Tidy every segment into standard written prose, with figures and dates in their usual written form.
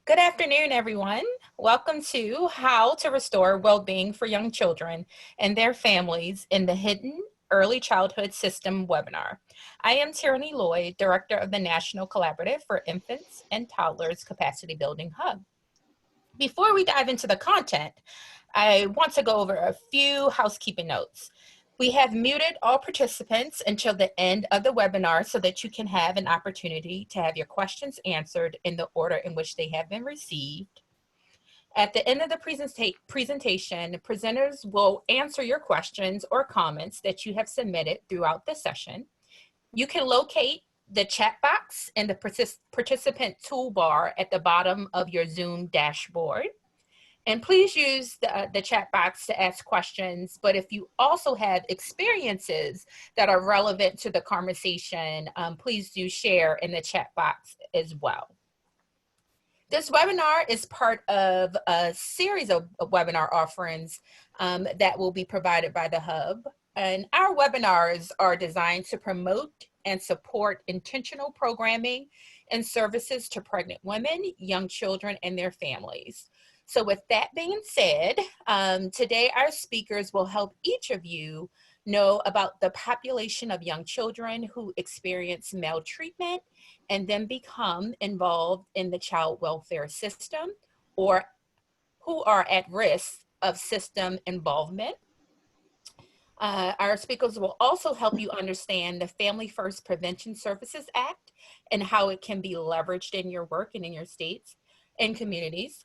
Good afternoon, everyone. Welcome to How to Restore Well-Being for Young Children and Their Families in the Hidden Early Childhood System webinar. I am Tierney Lloyd, Director of the National Collaborative for Infants and Toddlers Capacity Building Hub. Before we dive into the content, I want to go over a few housekeeping notes. We have muted all participants until the end of the webinar so that you can have an opportunity to have your questions answered in the order in which they have been received. At the end of the presentation, presenters will answer your questions or comments that you have submitted throughout the session. You can locate the chat box in the participant toolbar at the bottom of your Zoom dashboard. And please use the chat box to ask questions, but if you also have experiences that are relevant to the conversation, please do share in the chat box as well. This webinar is part of a series of webinar offerings that will be provided by the Hub. And our webinars are designed to promote and support intentional programming and services to pregnant women, young children, and their families. So with that being said, today our speakers will help each of you know about the population of young children who experience maltreatment and then become involved in the child welfare system or who are at risk of system involvement. Our speakers will also help you understand the Family First Prevention Services Act and how it can be leveraged in your work and in your states and communities.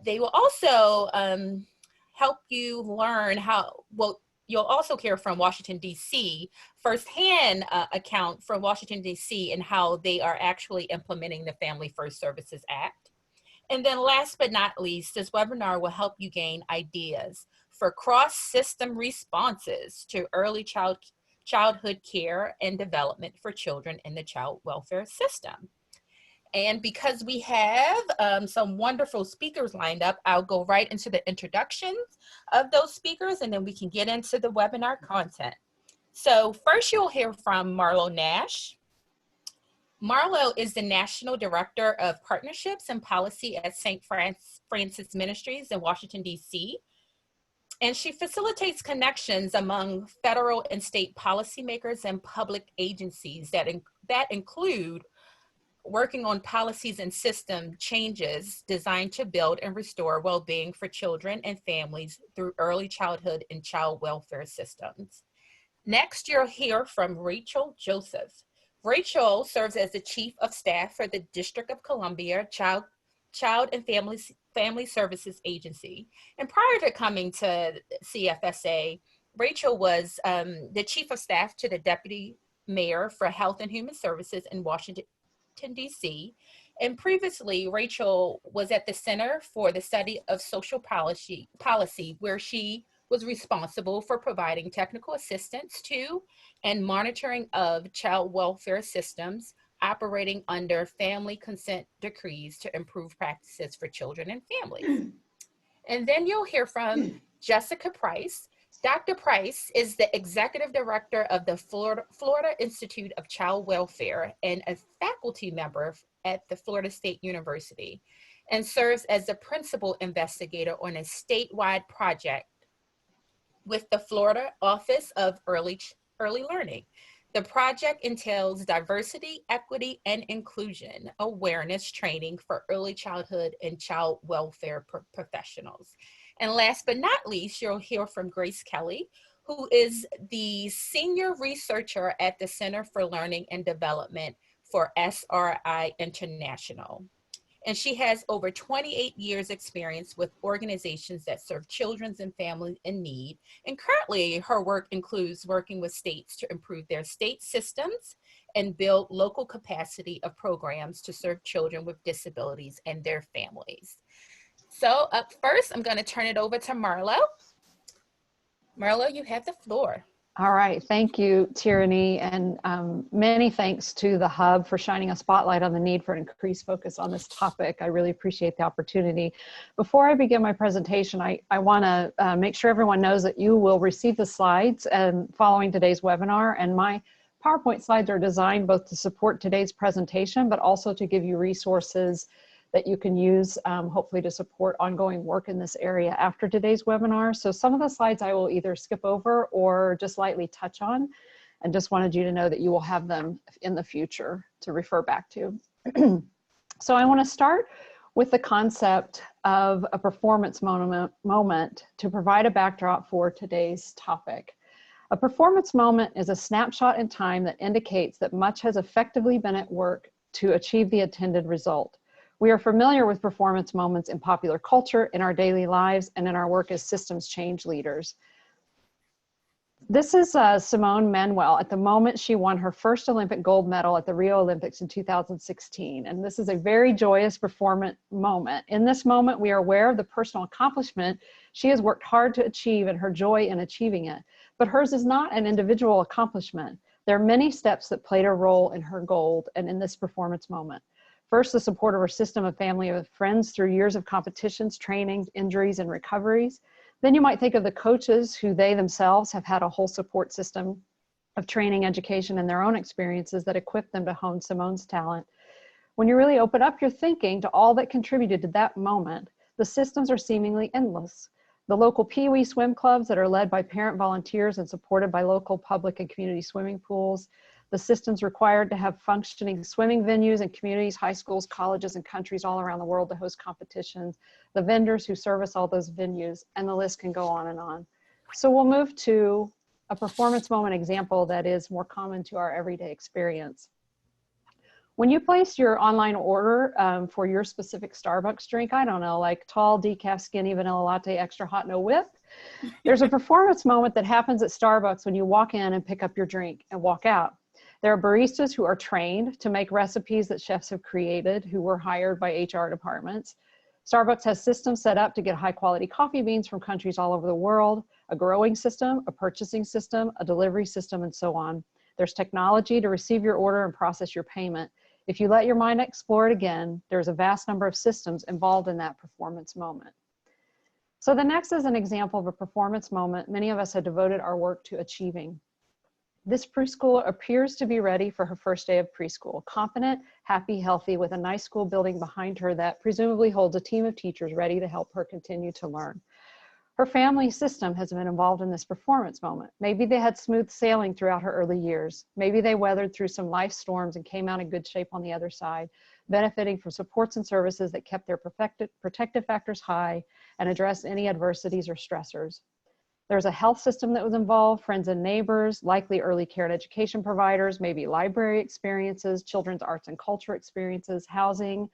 They will also help you learn how, well, you'll also hear from Washington, D.C., firsthand account from Washington, D.C. and how they are actually implementing the Family First Services Act. And then last but not least, this webinar will help you gain ideas for cross-system responses to early childhood care and development for children in the child welfare system. And because we have some wonderful speakers lined up, I'll go right into the introductions of those speakers and then we can get into the webinar content. So first you'll hear from Marlo Nash. Marlo is the National Director of Partnerships and Policy at St. Francis Ministries in Washington, D.C. And she facilitates connections among federal and state policymakers and public agencies that include working on policies and system changes designed to build and restore well-being for children and families through early childhood and child welfare systems. Next, you'll hear from Rachel Joseph. Rachel serves as the Chief of Staff for the District of Columbia Child and Family Services Agency. And prior to coming to CFSA, Rachel was the Chief of Staff to the Deputy Mayor for Health and Human Services in Washington, D.C. And previously, Rachel was at the Center for the Study of Social Policy, where she was responsible for providing technical assistance to and monitoring of child welfare systems operating under family consent decrees to improve practices for children and families. And then you'll hear from Jessica Price. Dr. Price is the Executive Director of the Florida Institute of Child Welfare and a faculty member at the Florida State University and serves as the principal investigator on a statewide project with the Florida Office of Early Learning. The project entails diversity, equity, and inclusion awareness training for early childhood and child welfare professionals. And last but not least, you'll hear from Grace Kelly, who is the Senior Researcher at the Center for Learning and Development for SRI International. And she has over 28 years experience with organizations that serve children and families in need. And currently her work includes working with states to improve their state systems and build local capacity of programs to serve children with disabilities and their families. So up first, I'm going to turn it over to Marlo. Marlo, you have the floor. All right, thank you, Tierney, and many thanks to the Hub for shining a spotlight on the need for increased focus on this topic. I really appreciate the opportunity. Before I begin my presentation, I want to make sure everyone knows that you will receive the slides following today's webinar, and my PowerPoint slides are designed both to support today's presentation, but also to give you resources that you can use hopefully to support ongoing work in this area after today's webinar. So some of the slides I will either skip over or just lightly touch on, and just wanted you to know that you will have them in the future to refer back to. So I want to start with the concept of a performance moment to provide a backdrop for today's topic. A performance moment is a snapshot in time that indicates that much has effectively been at work to achieve the intended result. We are familiar with performance moments in popular culture, in our daily lives, and in our work as systems change leaders. This is Simone Manuel at the moment she won her first Olympic gold medal at the Rio Olympics in 2016. And this is a very joyous performance moment. In this moment, we are aware of the personal accomplishment she has worked hard to achieve and her joy in achieving it. But hers is not an individual accomplishment. There are many steps that played a role in her gold and in this performance moment. First, the support of her system of family and friends through years of competitions, training, injuries, and recoveries. Then you might think of the coaches who they themselves have had a whole support system of training, education, and their own experiences that equipped them to hone Simone's talent. When you really open up your thinking to all that contributed to that moment, the systems are seemingly endless. The local Pee Wee swim clubs that are led by parent volunteers and supported by local public and community swimming pools, the systems required to have functioning swimming venues in communities, high schools, colleges, and countries all around the world to host competitions, the vendors who service all those venues, and the list can go on and on. So we'll move to a performance moment example that is more common to our everyday experience. When you place your online order for your specific Starbucks drink, I don't know, like tall, decaf, skinny, vanilla latte, extra hot, no whip, there's a performance moment that happens at Starbucks when you walk in and pick up your drink and walk out. There are baristas who are trained to make recipes that chefs have created, who were hired by HR departments. Starbucks has systems set up to get high quality coffee beans from countries all over the world, a growing system, a purchasing system, a delivery system, and so on. There's technology to receive your order and process your payment. If you let your mind explore it again, there's a vast number of systems involved in that performance moment. So the next is an example of a performance moment many of us have devoted our work to achieving. This preschooler appears to be ready for her first day of preschool, confident, happy, healthy, with a nice school building behind her that presumably holds a team of teachers ready to help her continue to learn. Her family system has been involved in this performance moment. Maybe they had smooth sailing throughout her early years. Maybe they weathered through some life storms and came out in good shape on the other side, benefiting from supports and services that kept their protective factors high and addressed any adversities or stressors. There's a health system that was involved, friends and neighbors, likely early care and education providers, maybe library experiences, children's arts and culture experiences, housing,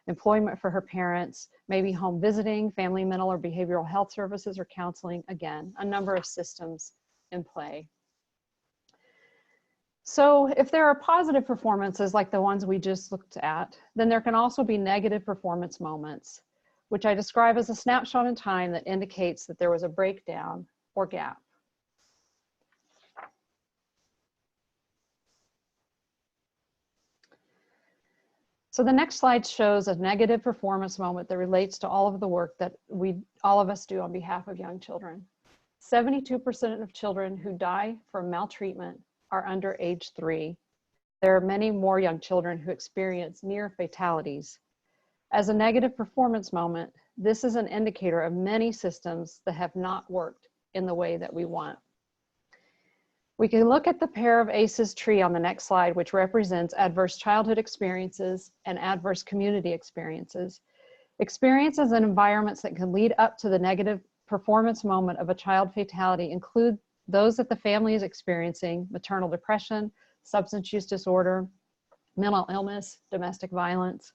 employment for her parents, maybe home visiting, family mental or behavioral health services, or counseling. Again, a number of systems in play. So if there are positive performances like the ones we just looked at, then there can also be negative performance moments, which I describe as a snapshot in time that indicates that there was a breakdown or gap. So the next slide shows a negative performance moment that relates to all of the work that all of us do on behalf of young children. 72% of children who die from maltreatment are under age 3. There are many more young children who experience near fatalities. As a negative performance moment, this is an indicator of many systems that have not worked in the way that we want. We can look at the pair of ACEs tree on the next slide, which represents adverse childhood experiences and adverse community experiences. Experiences and environments that can lead up to the negative performance moment of a child fatality include those that the family is experiencing: maternal depression, substance use disorder, mental illness, domestic violence.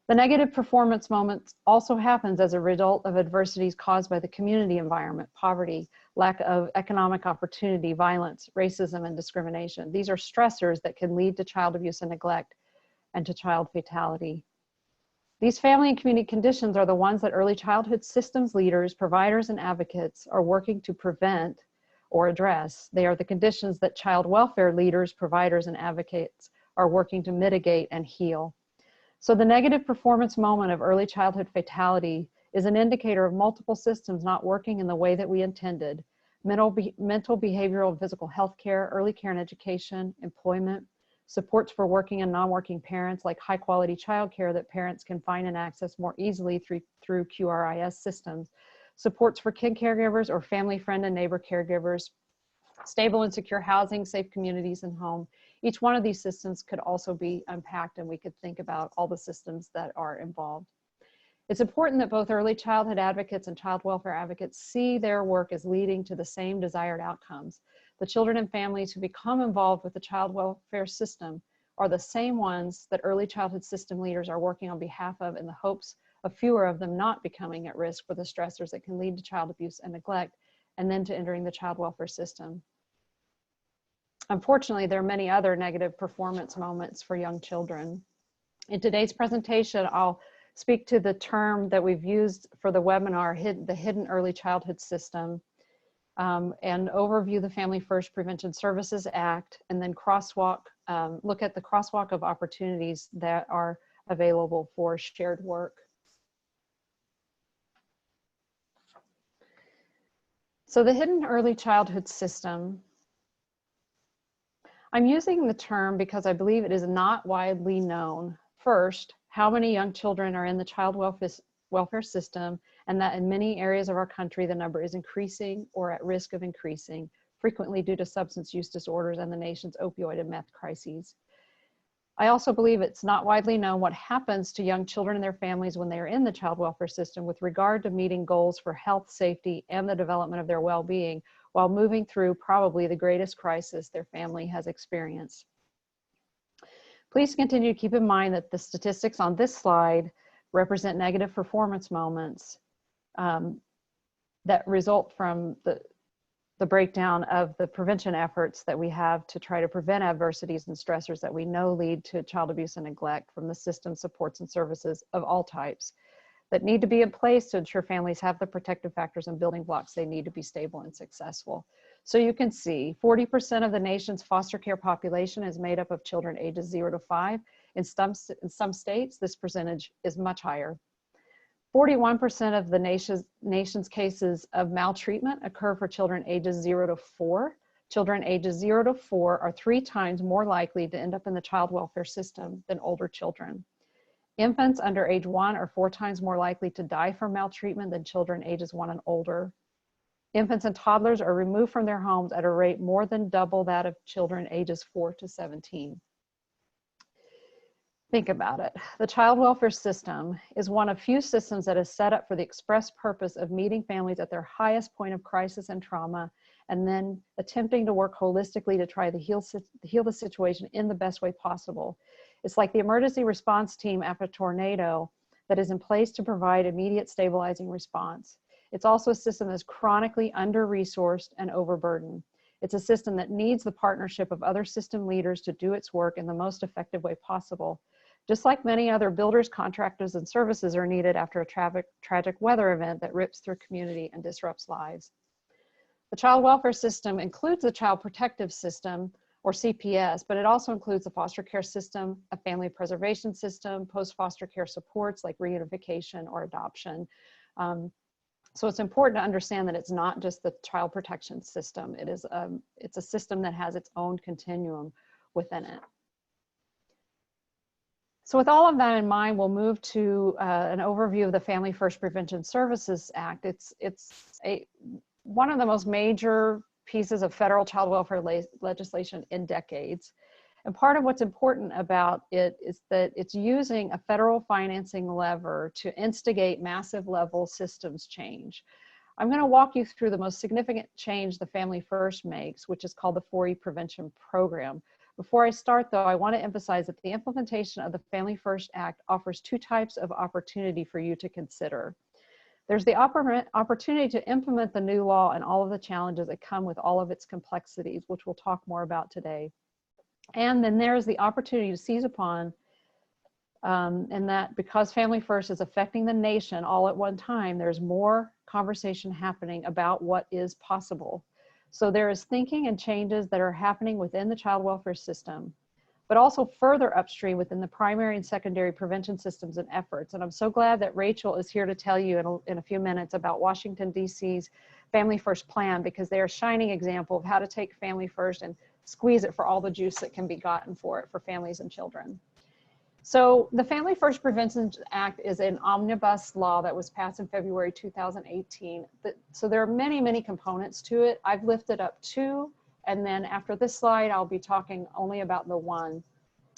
The negative performance moment also happens as a result of adversities caused by the community environment: poverty, lack of economic opportunity, violence, racism, and discrimination. These are stressors that can lead to child abuse and neglect and to child fatality. These family and community conditions are the ones that early childhood systems leaders, providers, and advocates are working to prevent or address. They are the conditions that child welfare leaders, providers, and advocates are working to mitigate and heal. So the negative performance moment of early childhood fatality is an indicator of multiple systems not working in the way that we intended: mental, behavioral, and physical health care, early care and education, employment, supports for working and non-working parents like high quality childcare that parents can find and access more easily through QRIS systems, supports for kid caregivers or family friend and neighbor caregivers, stable and secure housing, safe communities and home. Each one of these systems could also be unpacked, and we could think about all the systems that are involved. It's important that both early childhood advocates and child welfare advocates see their work as leading to the same desired outcomes. The children and families who become involved with the child welfare system are the same ones that early childhood system leaders are working on behalf of, in the hopes of fewer of them not becoming at risk for the stressors that can lead to child abuse and neglect, and then to entering the child welfare system. Unfortunately, there are many other negative performance moments for young children. In today's presentation, I'll speak to the term that we've used for the webinar, the hidden early childhood system, and overview the Family First Prevention Services Act, and then look at the crosswalk of opportunities that are available for shared work. So the hidden early childhood system, I'm using the term because I believe it is not widely known, first, how many young children are in the child welfare system, and that in many areas of our country, the number is increasing or at risk of increasing, frequently due to substance use disorders and the nation's opioid and meth crises. I also believe it's not widely known what happens to young children and their families when they are in the child welfare system with regard to meeting goals for health, safety, and the development of their well-being while moving through probably the greatest crisis their family has experienced. Please continue to keep in mind that the statistics on this slide represent negative performance moments that result from the breakdown of the prevention efforts that we have to try to prevent adversities and stressors that we know lead to child abuse and neglect from the system, supports, and services of all types that need to be in place to ensure families have the protective factors and building blocks they need to be stable and successful. So you can see 40% of the nation's foster care population is made up of children ages 0 to 5. In some states, this percentage is much higher. 41% of the nation's cases of maltreatment occur for children ages 0 to 4. Children ages 0 to 4 are 3 times more likely to end up in the child welfare system than older children. Infants under age 1 are 4 times more likely to die from maltreatment than children ages 1 and older. Infants and toddlers are removed from their homes at a rate more than double that of children ages 4 to 17. Think about it. The child welfare system is one of few systems that is set up for the express purpose of meeting families at their highest point of crisis and trauma, and then attempting to work holistically to try to heal the situation in the best way possible. It's like the emergency response team after a tornado that is in place to provide immediate stabilizing response. It's also a system that's chronically under-resourced and overburdened. It's a system that needs the partnership of other system leaders to do its work in the most effective way possible. Just like many other builders, contractors, and services are needed after a tragic weather event that rips through community and disrupts lives. The child welfare system includes the child protective system, or CPS, but it also includes the foster care system, a family preservation system, post-foster care supports like reunification or adoption. So it's important to understand that it's not just the child protection system. It's a system that has its own continuum within it. So with all of that in mind, we'll move to an overview of the Family First Prevention Services Act. It's one of the most major pieces of federal child welfare legislation in decades. And part of what's important about it is that it's using a federal financing lever to instigate massive level systems change. I'm going to walk you through the most significant change the Family First makes, which is called the 4E Prevention Program. Before I start, though, I want to emphasize that the implementation of the Family First Act offers 2 types of opportunity for you to consider. There's the opportunity to implement the new law and all of the challenges that come with all of its complexities, which we'll talk more about today. And then there's the opportunity to seize upon, and that because Family First is affecting the nation all at one time, there's more conversation happening about what is possible. So there is thinking and changes that are happening within the child welfare system, but also further upstream within the primary and secondary prevention systems and efforts. And I'm so glad that Rachel is here to tell you in a few minutes about Washington, D.C.'s Family First Plan, because they are a shining example of how to take Family First and squeeze it for all the juice that can be gotten for it for families and children. So the Family First Prevention Act is an omnibus law that was passed in February 2018. So there are many, many components to it. I've lifted up two, and then after this slide, I'll be talking only about the one.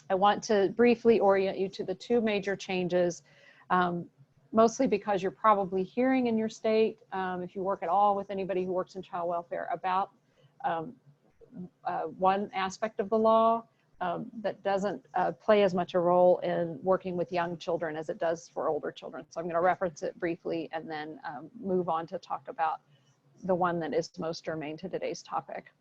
I want to briefly orient you to the two major changes, mostly because you're probably hearing in your state, if you work at all with anybody who works in child welfare, about one aspect of the law that doesn't play as much a role in working with young children as it does for older children. So I'm going to reference it briefly and then move on to talk about the one that is most germane to today's topic.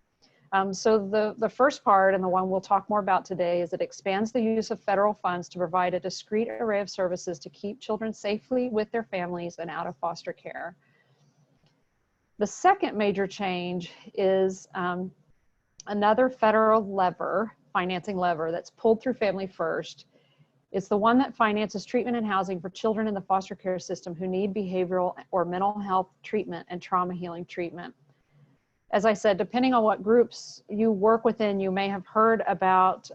So the first part, and the one we'll talk more about today, is it expands the use of federal funds to provide a discrete array of services to keep children safely with their families and out of foster care. The second major change is another federal lever, financing lever, that's pulled through Family First. It's the one that finances treatment and housing for children in the foster care system who need behavioral or mental health treatment and trauma healing treatment. As I said, depending on what groups you work within, you may have heard about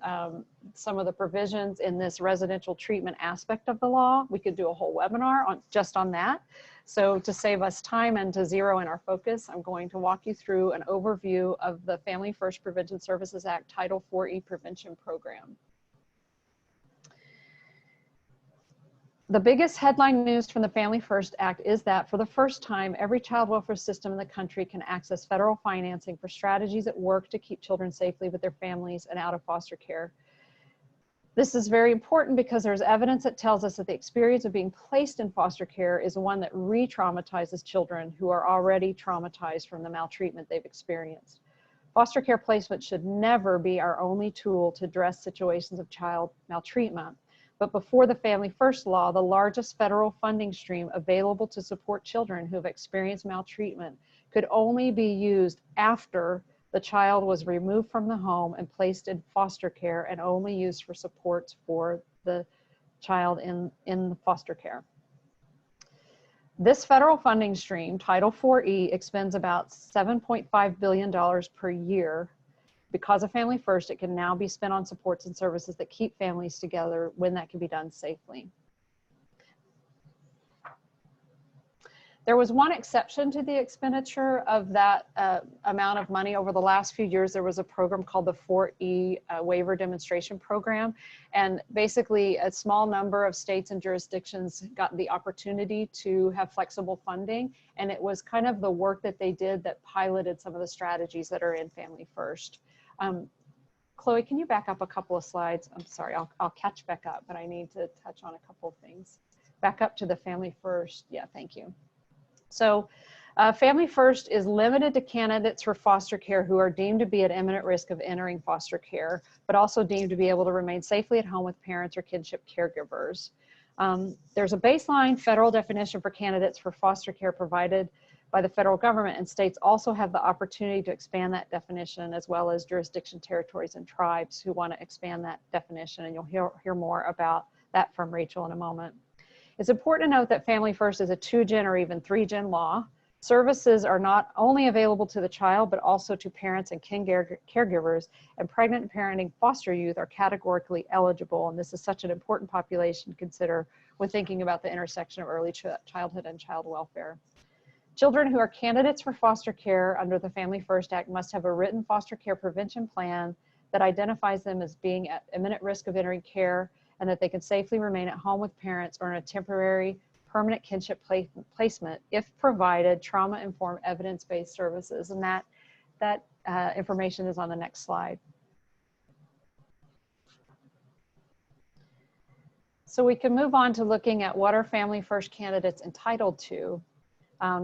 some of the provisions in this residential treatment aspect of the law. We could do a whole webinar just on that. So to save us time and to zero in our focus, I'm going to walk you through an overview of the Family First Prevention Services Act Title 4E Prevention Program. The biggest headline news from the Family First Act is that for the first time, every child welfare system in the country can access federal financing for strategies at work to keep children safely with their families and out of foster care. This is very important because there's evidence that tells us that the experience of being placed in foster care is one that re-traumatizes children who are already traumatized from the maltreatment they've experienced. Foster care placement should never be our only tool to address situations of child maltreatment. But before the Family First law, the largest federal funding stream available to support children who have experienced maltreatment could only be used after the child was removed from the home and placed in foster care, and only used for supports for the child in the foster care. This federal funding stream, Title 4E, expends about $7.5 billion per year. Because of Family First, it can now be spent on supports and services that keep families together when that can be done safely. There was one exception to the expenditure of that amount of money over the last few years. There was a program called the 4E Waiver Demonstration Program. And basically a small number of states and jurisdictions got the opportunity to have flexible funding. And it was kind of the work that they did that piloted some of the strategies that are in Family First. Chloe, can you back up a couple of slides? I'm sorry, I'll catch back up, but I need to touch on a couple of things. Back up to the Family First. Yeah, thank you. So Family First is limited to candidates for foster care who are deemed to be at imminent risk of entering foster care, but also deemed to be able to remain safely at home with parents or kinship caregivers. There's a baseline federal definition for candidates for foster care provided by the federal government, and states also have the opportunity to expand that definition, as well as jurisdiction, territories, and tribes who want to expand that definition, and you'll hear more about that from Rachel in a moment. It's important to note that Family First is a 2-gen or even 3-gen law. Services are not only available to the child, but also to parents and caregivers, and pregnant and parenting foster youth are categorically eligible, and this is such an important population to consider when thinking about the intersection of early childhood and child welfare. Children who are candidates for foster care under the Family First Act must have a written foster care prevention plan that identifies them as being at imminent risk of entering care, and that they can safely remain at home with parents or in a temporary permanent kinship placement if provided trauma-informed evidence-based services. And that information is on the next slide. So we can move on to looking at what are Family First candidates entitled to.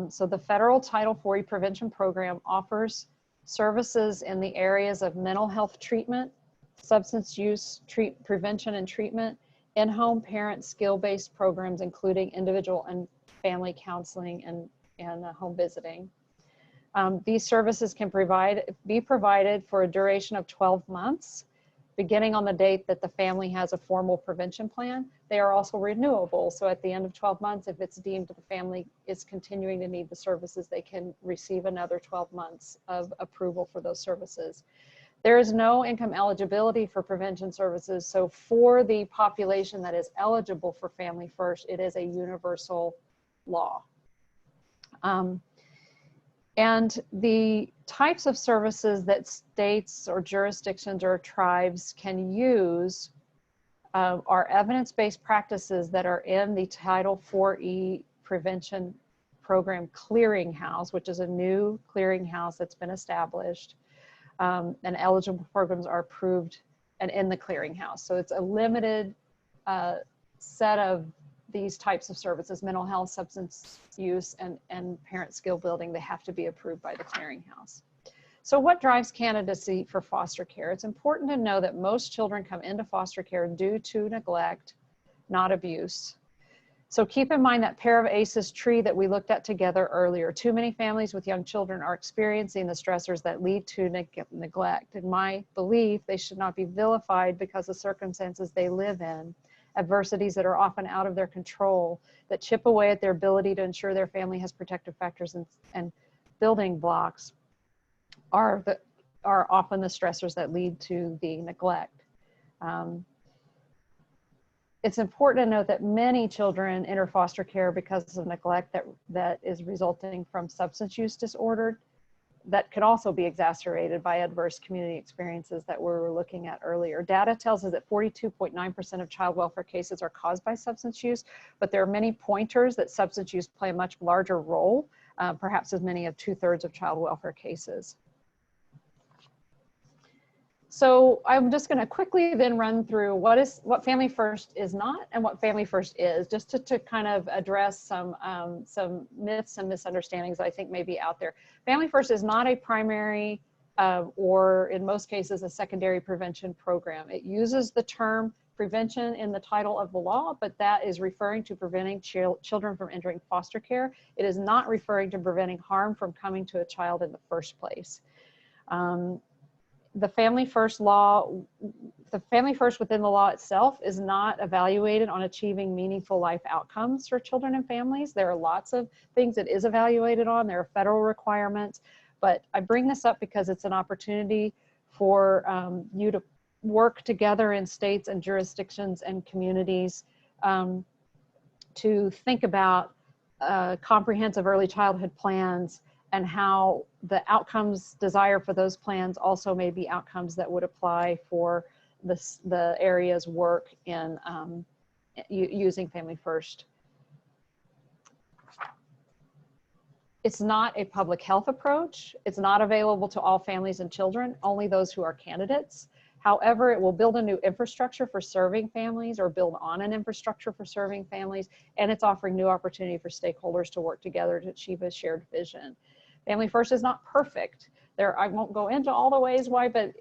So the federal Title 4E prevention program offers services in the areas of mental health treatment, substance use prevention and treatment, in-home parent skill-based programs, including individual and family counseling and home visiting. These services can be provided for a duration of 12 months, beginning on the date that the family has a formal prevention plan. They are also renewable. So at the end of 12 months, if it's deemed the family is continuing to need the services, they can receive another 12 months of approval for those services. There is no income eligibility for prevention services. So for the population that is eligible for Family First, it is a universal law. And the types of services that states or jurisdictions or tribes can use are evidence-based practices that are in the Title 4E prevention program clearinghouse, which is a new clearinghouse that's been established, and eligible programs are approved and in the clearinghouse. So it's a limited set of these types of services: mental health, substance use, and parent skill building. They have to be approved by the clearinghouse. So what drives candidacy for foster care? It's important to know that most children come into foster care due to neglect, not abuse. So keep in mind that pair of ACEs tree that we looked at together earlier. Too many families with young children are experiencing the stressors that lead to neglect. In my belief, they should not be vilified because of circumstances they live in, adversities that are often out of their control, that chip away at their ability to ensure their family has protective factors and building blocks are often the stressors that lead to the neglect. It's important to note that many children enter foster care because of neglect that is resulting from substance use disorder that could also be exacerbated by adverse community experiences that we were looking at earlier. Data tells us that 42.9% of child welfare cases are caused by substance use, but there are many pointers that substance use play a much larger role, perhaps as many as 2/3 of child welfare cases. So I'm just going to quickly then run through what Family First is not and what Family First is, just to kind of address some myths and misunderstandings that I think may be out there. Family First is not a primary or in most cases a secondary prevention program. It uses the term prevention in the title of the law, but that is referring to preventing children from entering foster care. It is not referring to preventing harm from coming to a child in the first place. The Family First law, the Family First within the law itself is not evaluated on achieving meaningful life outcomes for children and families. There are lots of things it is evaluated on. There are federal requirements, but I bring this up because it's an opportunity for you to work together in states and jurisdictions and communities to think about comprehensive early childhood plans and how the outcomes desired for those plans also may be outcomes that would apply for the area's work in using Family First. It's not a public health approach. It's not available to all families and children, only those who are candidates. However, it will build a new infrastructure for serving families or build on an infrastructure for serving families, and it's offering new opportunity for stakeholders to work together to achieve a shared vision. Family First is not perfect. I won't go into all the ways why, but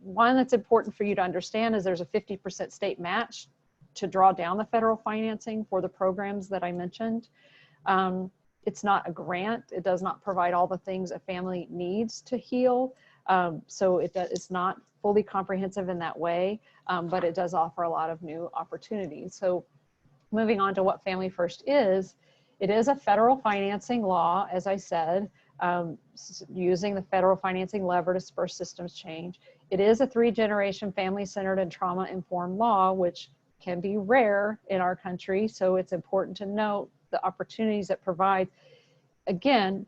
one that's important for you to understand is there's a 50% state match to draw down the federal financing for the programs that I mentioned. It's not a grant. It does not provide all the things a family needs to heal. So it's not fully comprehensive in that way, but it does offer a lot of new opportunities. So moving on to what Family First is, it is a federal financing law, as I said, using the federal financing lever to spur systems change. It is a 3-generation family-centered and trauma-informed law, which can be rare in our country. So it's important to note the opportunities it provides. Again,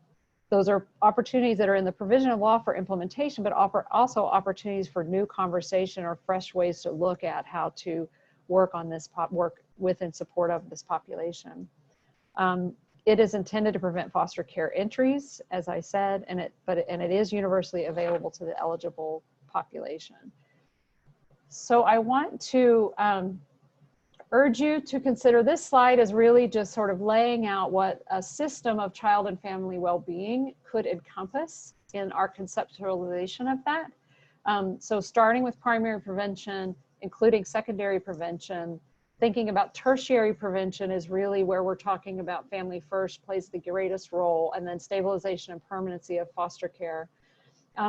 those are opportunities that are in the provision of law for implementation, but offer also opportunities for new conversation or fresh ways to look at how to work on this, work with and support of this population. It is intended to prevent foster care entries, as I said, and it is universally available to the eligible population. So I want to urge you to consider this slide as really just sort of laying out what a system of child and family well-being could encompass in our conceptualization of that. So starting with primary prevention, including secondary prevention, thinking about tertiary prevention is really where we're talking about Family First plays the greatest role, and then stabilization and permanency of foster care.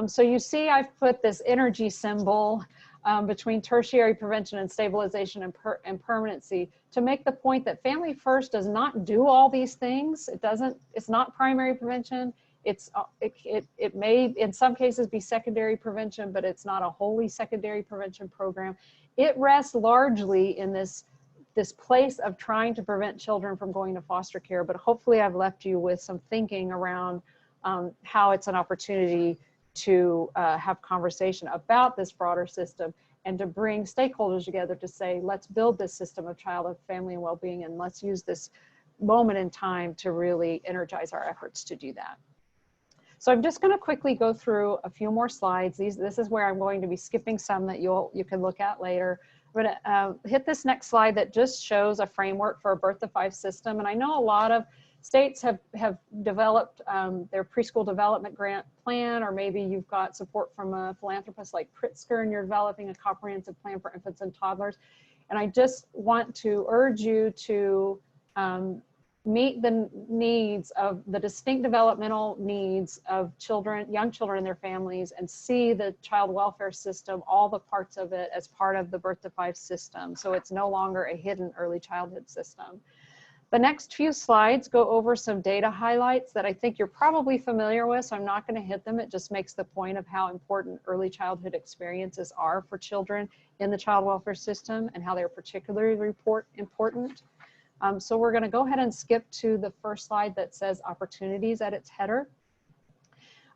So you see I've put this energy symbol between tertiary prevention and stabilization and permanency to make the point that Family First does not do all these things. It's not primary prevention. It may in some cases be secondary prevention, but it's not a wholly secondary prevention program. It rests largely in this place of trying to prevent children from going to foster care, but hopefully I've left you with some thinking around how it's an opportunity to have conversation about this broader system and to bring stakeholders together to say, let's build this system of childhood, family, and well-being, and let's use this moment in time to really energize our efforts to do that. So I'm just going to quickly go through a few more slides. This is where I'm going to be skipping some that you can look at later. I'm going to hit this next slide that just shows a framework for a birth to 5 system. And I know a lot of states have developed their preschool development grant plan, or maybe you've got support from a philanthropist like Pritzker and you're developing a comprehensive plan for infants and toddlers. And I just want to urge you to meet the needs of the distinct developmental needs of children, young children and their families, and see the child welfare system, all the parts of it, as part of the birth to 5 system. So it's no longer a hidden early childhood system. The next few slides go over some data highlights that I think you're probably familiar with, so I'm not going to hit them. It just makes the point of how important early childhood experiences are for children in the child welfare system and how they're particularly important. So we're going to go ahead and skip to the first slide that says opportunities at its header.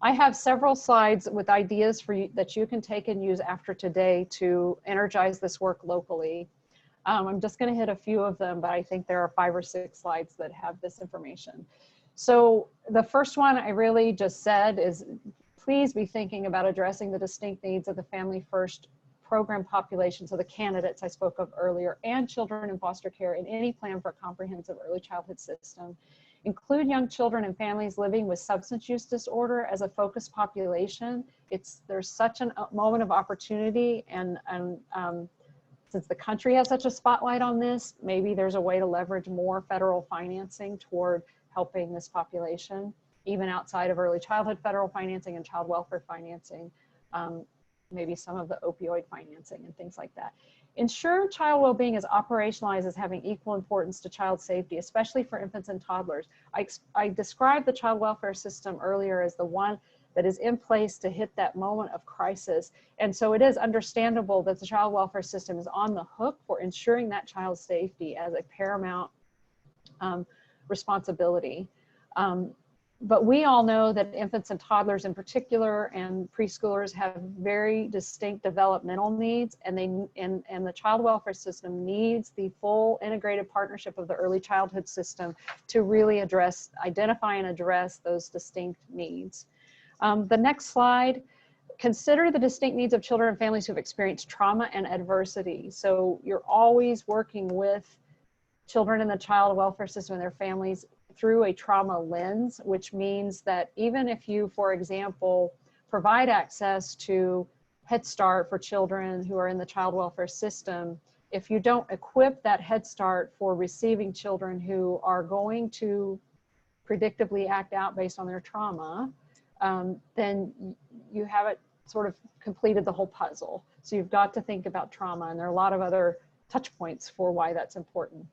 I have several slides with ideas for you that you can take and use after today to energize this work locally. I'm just going to hit a few of them, but I think there are 5 or 6 slides that have this information. So the first one I really just said is, please be thinking about addressing the distinct needs of the Family First program population, so the candidates I spoke of earlier, and children in foster care in any plan for a comprehensive early childhood system. Include young children and families living with substance use disorder as a focus population. There's such a moment of opportunity, and since the country has such a spotlight on this, maybe there's a way to leverage more federal financing toward helping this population, even outside of early childhood federal financing and child welfare financing, maybe some of the opioid financing and things like that. Ensure child well-being is operationalized as having equal importance to child safety, especially for infants and toddlers. I described the child welfare system earlier as the one that is in place to hit that moment of crisis. And so it is understandable that the child welfare system is on the hook for ensuring that child's safety as a paramount responsibility. But we all know that infants and toddlers in particular and preschoolers have very distinct developmental needs, and the child welfare system needs the full integrated partnership of the early childhood system to really identify and address those distinct needs. The next slide, consider the distinct needs of children and families who have experienced trauma and adversity. So you're always working with children in the child welfare system and their families through a trauma lens, which means that even if you, for example, provide access to Head Start for children who are in the child welfare system, if you don't equip that Head Start for receiving children who are going to predictably act out based on their trauma, then you haven't sort of completed the whole puzzle. So you've got to think about trauma, and there are a lot of other touch points for why that's important.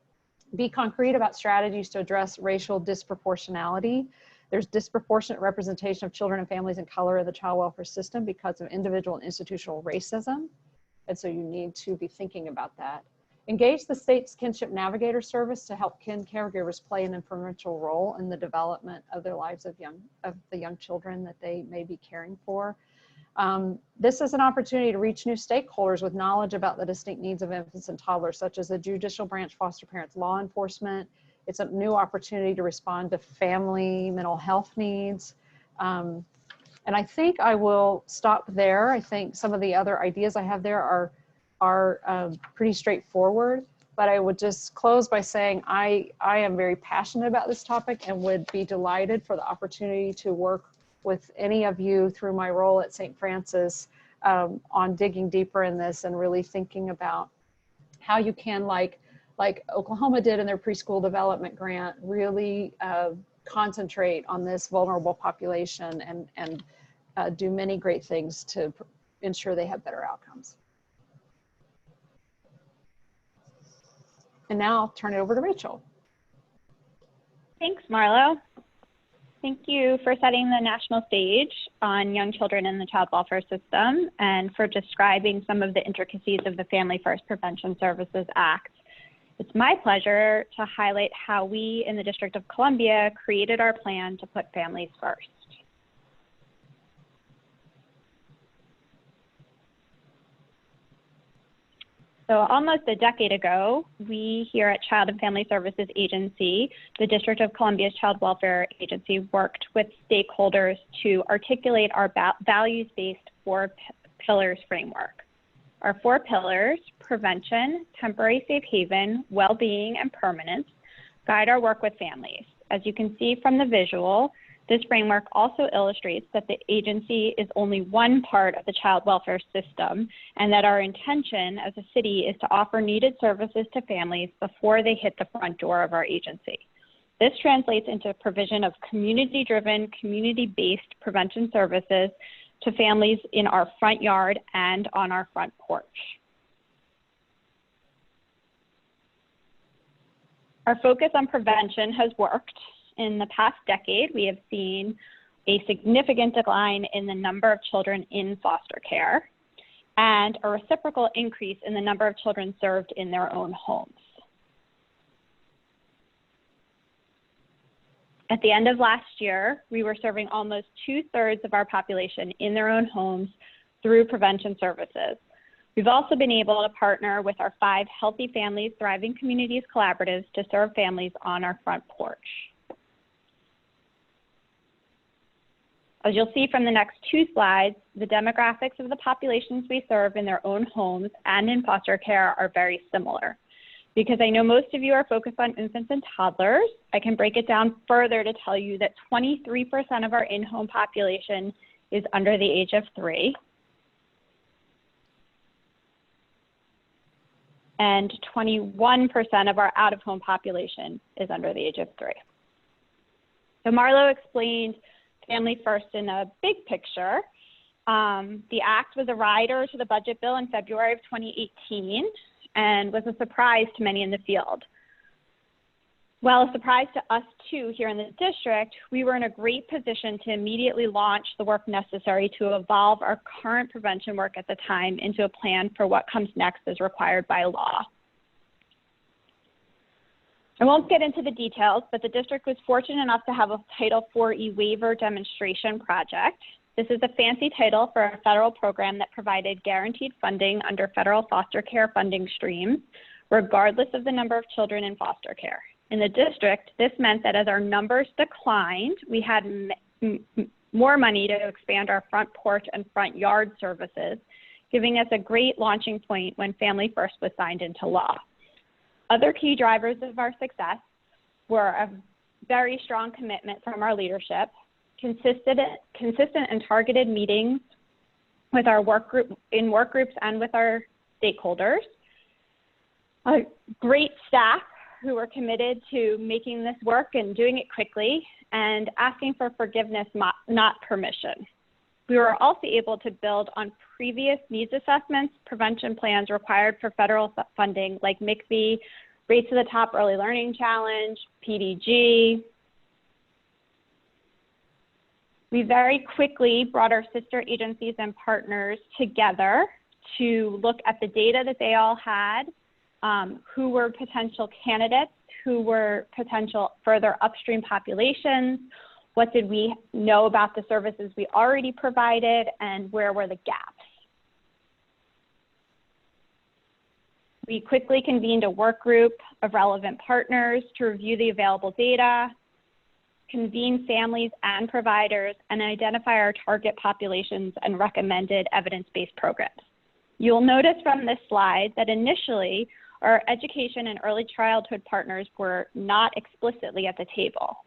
Be concrete about strategies to address racial disproportionality. There's disproportionate representation of children and families in color in the child welfare system because of individual and institutional racism. And so you need to be thinking about that. Engage the state's kinship navigator service to help kin caregivers play an influential role in the development of their lives of the young children that they may be caring for. This is an opportunity to reach new stakeholders with knowledge about the distinct needs of infants and toddlers, such as the judicial branch, foster parents, law enforcement. It's a new opportunity to respond to family mental health needs. And I think I will stop there. I think some of the other ideas I have there are pretty straightforward, but I would just close by saying I am very passionate about this topic and would be delighted for the opportunity to work with any of you through my role at St. Francis on digging deeper in this and really thinking about how you can, like Oklahoma did in their preschool development grant, really concentrate on this vulnerable population and do many great things to ensure they have better outcomes. And now I'll turn it over to Rachel. Thanks, Marlo. Thank you for setting the national stage on young children in the child welfare system and for describing some of the intricacies of the Family First Prevention Services Act. It's my pleasure to highlight how we in the District of Columbia created our plan to put families first. So almost a decade ago, we here at Child and Family Services Agency, the District of Columbia's Child Welfare Agency, worked with stakeholders to articulate our values-based 4 pillars framework. Our 4 pillars, prevention, temporary safe haven, well-being, and permanence, guide our work with families. As you can see from the visual, this framework also illustrates that the agency is only one part of the child welfare system and that our intention as a city is to offer needed services to families before they hit the front door of our agency. This translates into provision of community-driven, community-based prevention services to families in our front yard and on our front porch. Our focus on prevention has worked. In the past decade, we have seen a significant decline in the number of children in foster care and a reciprocal increase in the number of children served in their own homes. At the end of last year, we were serving almost 2/3 of our population in their own homes through prevention services. We've also been able to partner with our 5 Healthy Families, Thriving Communities collaboratives to serve families on our front porch. As you'll see from the next 2 slides, the demographics of the populations we serve in their own homes and in foster care are very similar. Because I know most of you are focused on infants and toddlers, I can break it down further to tell you that 23% of our in-home population is under the age of 3. And 21% of our out-of-home population is under the age of 3. So Marlo explained Family First in a big picture. The act was a rider to the budget bill in February of 2018 and was a surprise to many in the field. While a surprise to us too here in the district, we were in a great position to immediately launch the work necessary to evolve our current prevention work at the time into a plan for what comes next as required by law. I won't get into the details, but the district was fortunate enough to have a Title IV waiver demonstration project. This is a fancy title for a federal program that provided guaranteed funding under federal foster care funding streams, regardless of the number of children in foster care. In the district, this meant that as our numbers declined, we had more money to expand our front porch and front yard services, giving us a great launching point when Family First was signed into law. Other key drivers of our success were a very strong commitment from our leadership, consistent and targeted meetings with our work groups and with our stakeholders, a great staff who were committed to making this work and doing it quickly, and asking for forgiveness, not permission. We were also able to build on previous needs assessments, prevention plans required for federal funding like MICV, Race to the Top Early Learning Challenge, PDG. We very quickly brought our sister agencies and partners together to look at the data that they all had, who were potential candidates, who were potential further upstream populations, what did we know about the services we already provided, and where were the gaps. We quickly convened a work group of relevant partners to review the available data, convene families and providers, and identify our target populations and recommended evidence-based programs. You'll notice from this slide that initially our education and early childhood partners were not explicitly at the table.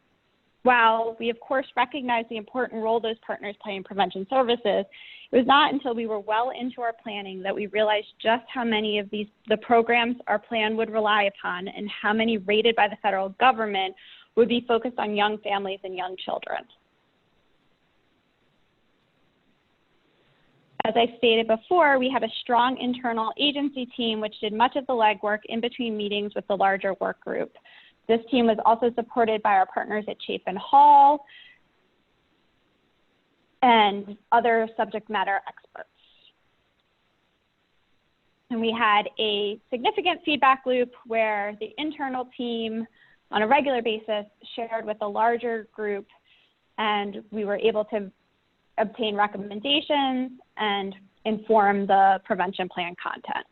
While we of course recognize the important role those partners play in prevention services, it was not until we were well into our planning that we realized just how many of the programs our plan would rely upon and how many rated by the federal government would be focused on young families and young children. As I stated before, we have a strong internal agency team which did much of the legwork in between meetings with the larger work group. This team was also supported by our partners at Chapin Hall, and other subject matter experts. And we had a significant feedback loop where the internal team on a regular basis shared with a larger group, and we were able to obtain recommendations and inform the prevention plan content.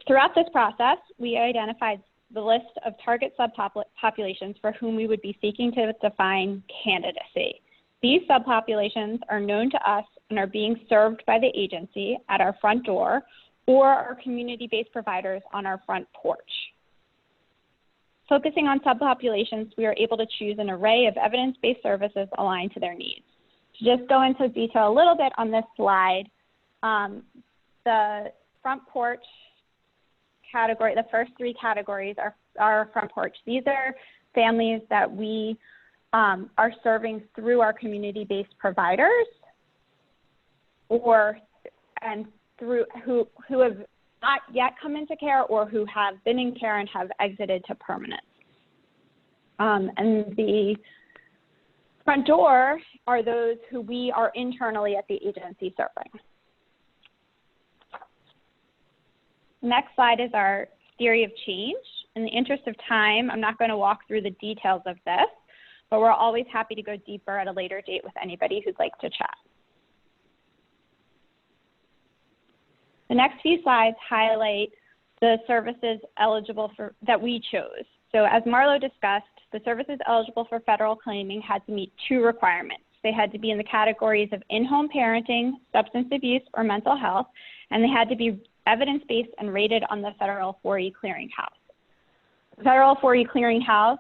Throughout this process, we identified the list of target subpopulations for whom we would be seeking to define candidacy. These subpopulations are known to us and are being served by the agency at our front door or our community-based providers on our front porch. Focusing on subpopulations, we are able to choose an array of evidence-based services aligned to their needs. To just go into detail a little bit on this slide, the front porch category, the first three categories are front porch. These are families that we are serving through our community-based providers through who have not yet come into care or who have been in care and have exited to permanence. And the front door are those who we are internally at the agency serving. Next slide is our theory of change. In the interest of time, I'm not going to walk through the details of this, but we're always happy to go deeper at a later date with anybody who'd like to chat. The next few slides highlight the services eligible that we chose. So as Marlo discussed, the services eligible for federal claiming had to meet two requirements. They had to be in the categories of in-home parenting, substance abuse, or mental health, and they had to be evidence-based and rated on the federal 4E clearinghouse. The federal 4E clearinghouse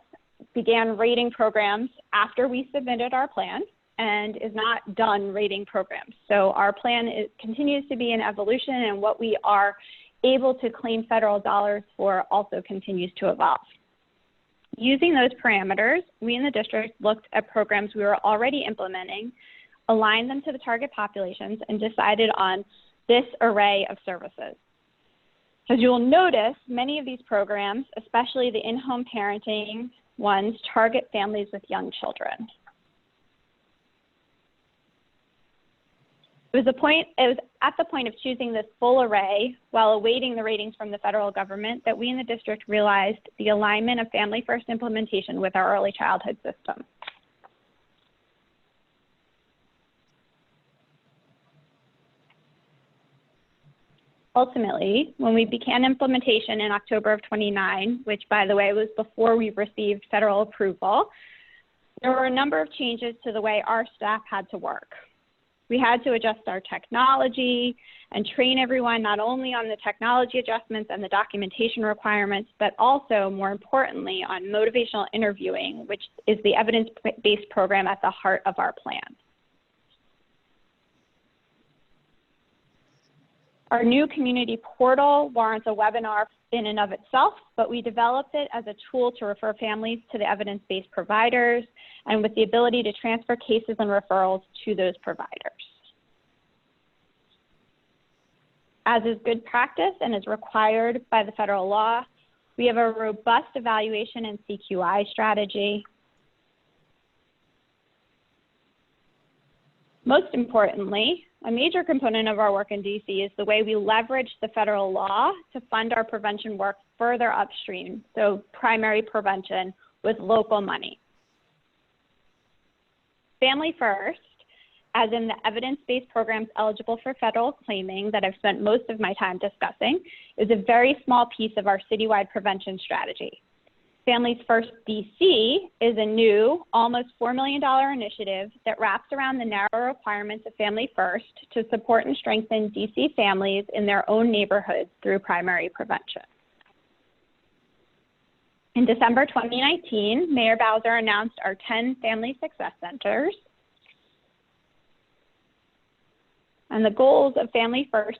began rating programs after we submitted our plan and is not done rating programs. So our plan continues to be in evolution, and what we are able to claim federal dollars for also continues to evolve. Using those parameters, we in the district looked at programs we were already implementing, aligned them to the target populations, and decided on this array of services. As you will notice, many of these programs, especially the in-home parenting ones, target families with young children. It was at the point of choosing this full array while awaiting the ratings from the federal government that we in the district realized the alignment of Family First implementation with our early childhood system. Ultimately, when we began implementation in October of 29, which by the way was before we received federal approval, there were a number of changes to the way our staff had to work. We had to adjust our technology and train everyone not only on the technology adjustments and the documentation requirements, but also, more importantly, on motivational interviewing, which is the evidence-based program at the heart of our plan. Our new community portal warrants a webinar in and of itself, but we developed it as a tool to refer families to the evidence-based providers and with the ability to transfer cases and referrals to those providers. As is good practice and is required by the federal law, we have a robust evaluation and CQI strategy. Most importantly, a major component of our work in DC is the way we leverage the federal law to fund our prevention work further upstream, so primary prevention with local money. Family First, as in the evidence-based programs eligible for federal claiming that I've spent most of my time discussing, is a very small piece of our citywide prevention strategy. Families First DC is a new, almost $4 million initiative that wraps around the narrow requirements of Family First to support and strengthen DC families in their own neighborhoods through primary prevention. In December 2019, Mayor Bowser announced our 10 Family Success Centers. And the goals of Families First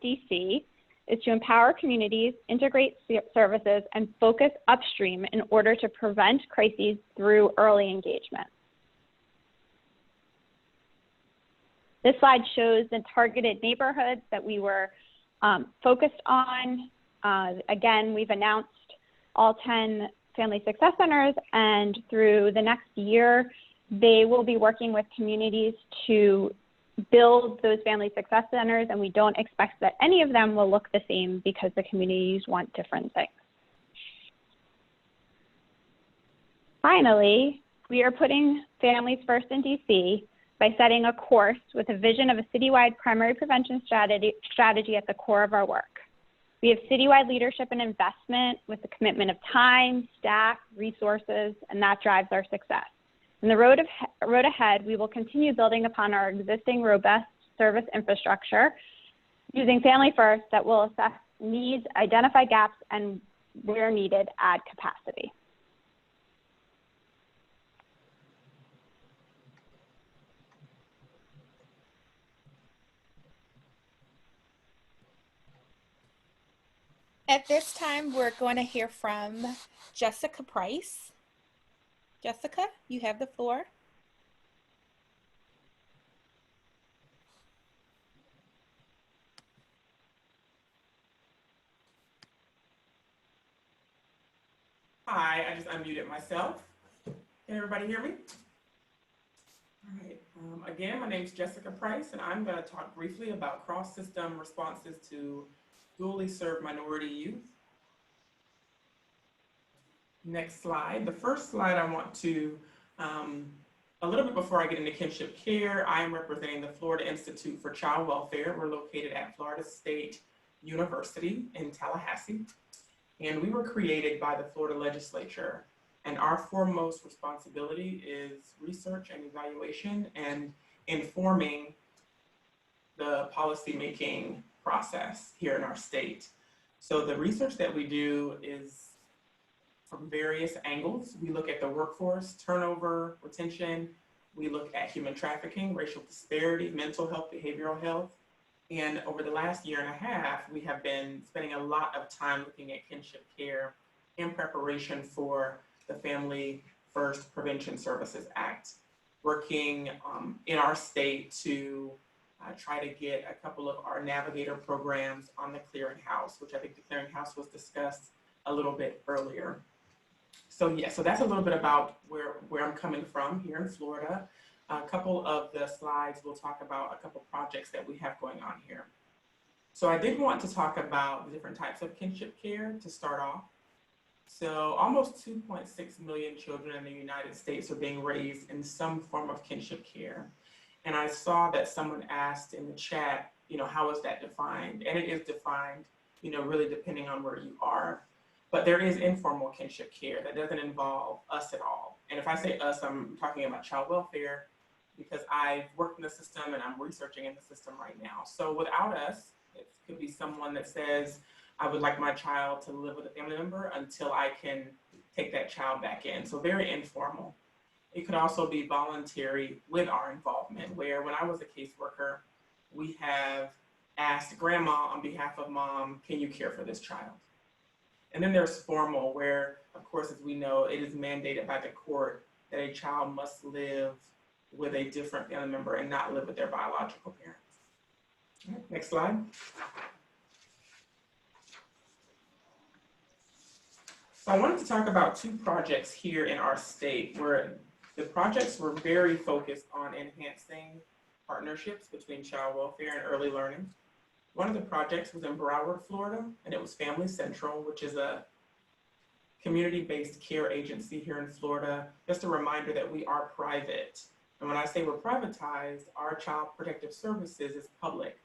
DC is to empower communities, integrate services, and focus upstream in order to prevent crises through early engagement. This slide shows the targeted neighborhoods that we were focused on. Again, we've announced all 10 family success centers, and through the next year, they will be working with communities to build those family success centers, and we don't expect that any of them will look the same because the communities want different things. Finally, we are putting families first in DC by setting a course with a vision of a citywide primary prevention strategy at the core of our work. We have citywide leadership and investment with the commitment of time, staff, resources, and that drives our success. In the road ahead, we will continue building upon our existing robust service infrastructure using Family First that will assess needs, identify gaps, and where needed, add capacity. At this time, we're going to hear from Jessica Price. Jessica, you have the floor. Hi, I just unmuted myself. Can everybody hear me? All right. Again, my name is Jessica Price, and I'm going to talk briefly about cross-system responses to dually served minority youth. Next slide. The first slide I want to, a little bit before I get into kinship care, I am representing the Florida Institute for Child Welfare. We're located at Florida State University in Tallahassee. And we were created by the Florida legislature. And our foremost responsibility is research and evaluation and informing the policymaking process here in our state. So the research that we do is from various angles. We look at the workforce, turnover, retention. We look at human trafficking, racial disparity, mental health, behavioral health. And over the last year and a half, we have been spending a lot of time looking at kinship care in preparation for the Family First Prevention Services Act, working in our state to try to get a couple of our navigator programs on the clearinghouse, which I think the clearinghouse was discussed a little bit earlier. So yeah, so that's a little bit about where I'm coming from here in Florida. A couple of the slides will talk about a couple projects that we have going on here. So I did want to talk about the different types of kinship care to start off. So almost 2.6 million children in the United States are being raised in some form of kinship care. And I saw that someone asked in the chat, how is that defined? And it is defined, really depending on where you are. But there is informal kinship care that doesn't involve us at all. And if I say us, I'm talking about child welfare, because I've worked in the system and I'm researching in the system right now. So without us, it could be someone that says, I would like my child to live with a family member until I can take that child back in. So very informal. It could also be voluntary with our involvement, where when I was a caseworker, we have asked grandma on behalf of mom, can you care for this child? And then there's formal, where, of course, as we know, it is mandated by the court that a child must live with a different family member and not live with their biological parents. All right, next slide. So I wanted to talk about two projects here in our state where the projects were very focused on enhancing partnerships between child welfare and early learning. One of the projects was in Broward, Florida, and it was Family Central, which is a community-based care agency here in Florida. Just a reminder that we are private. And when I say we're privatized, our child protective services is public,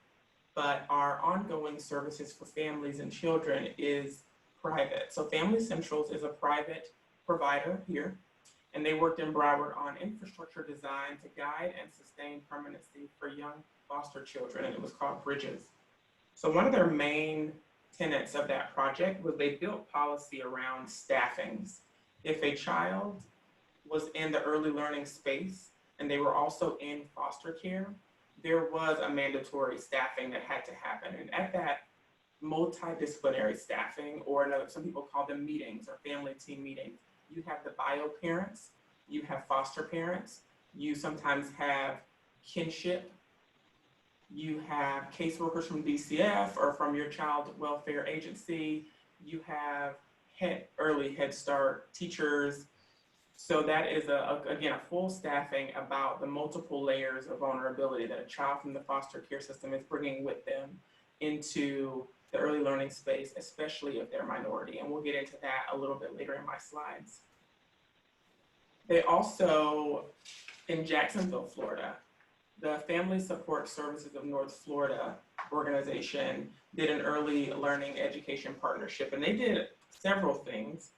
but our ongoing services for families and children is private. So Family Centrals is a private provider here, and they worked in Broward on infrastructure design to guide and sustain permanency for young foster children, and it was called Bridges. So one of their main tenets of that project was they built policy around staffings. If a child was in the early learning space and they were also in foster care, there was a mandatory staffing that had to happen. And at that multidisciplinary staffing, or some people call them meetings or family team meetings, you have the bio parents, you have foster parents, you sometimes have kinship, you have caseworkers from DCF or from your child welfare agency, you have early Head Start teachers. So that is, again, a full staffing about the multiple layers of vulnerability that a child from the foster care system is bringing with them into the early learning space, especially if they're minority. And we'll get into that a little bit later in my slides. They also, in Jacksonville, Florida, the Family Support Services of North Florida organization did an early learning education partnership, and they did several things.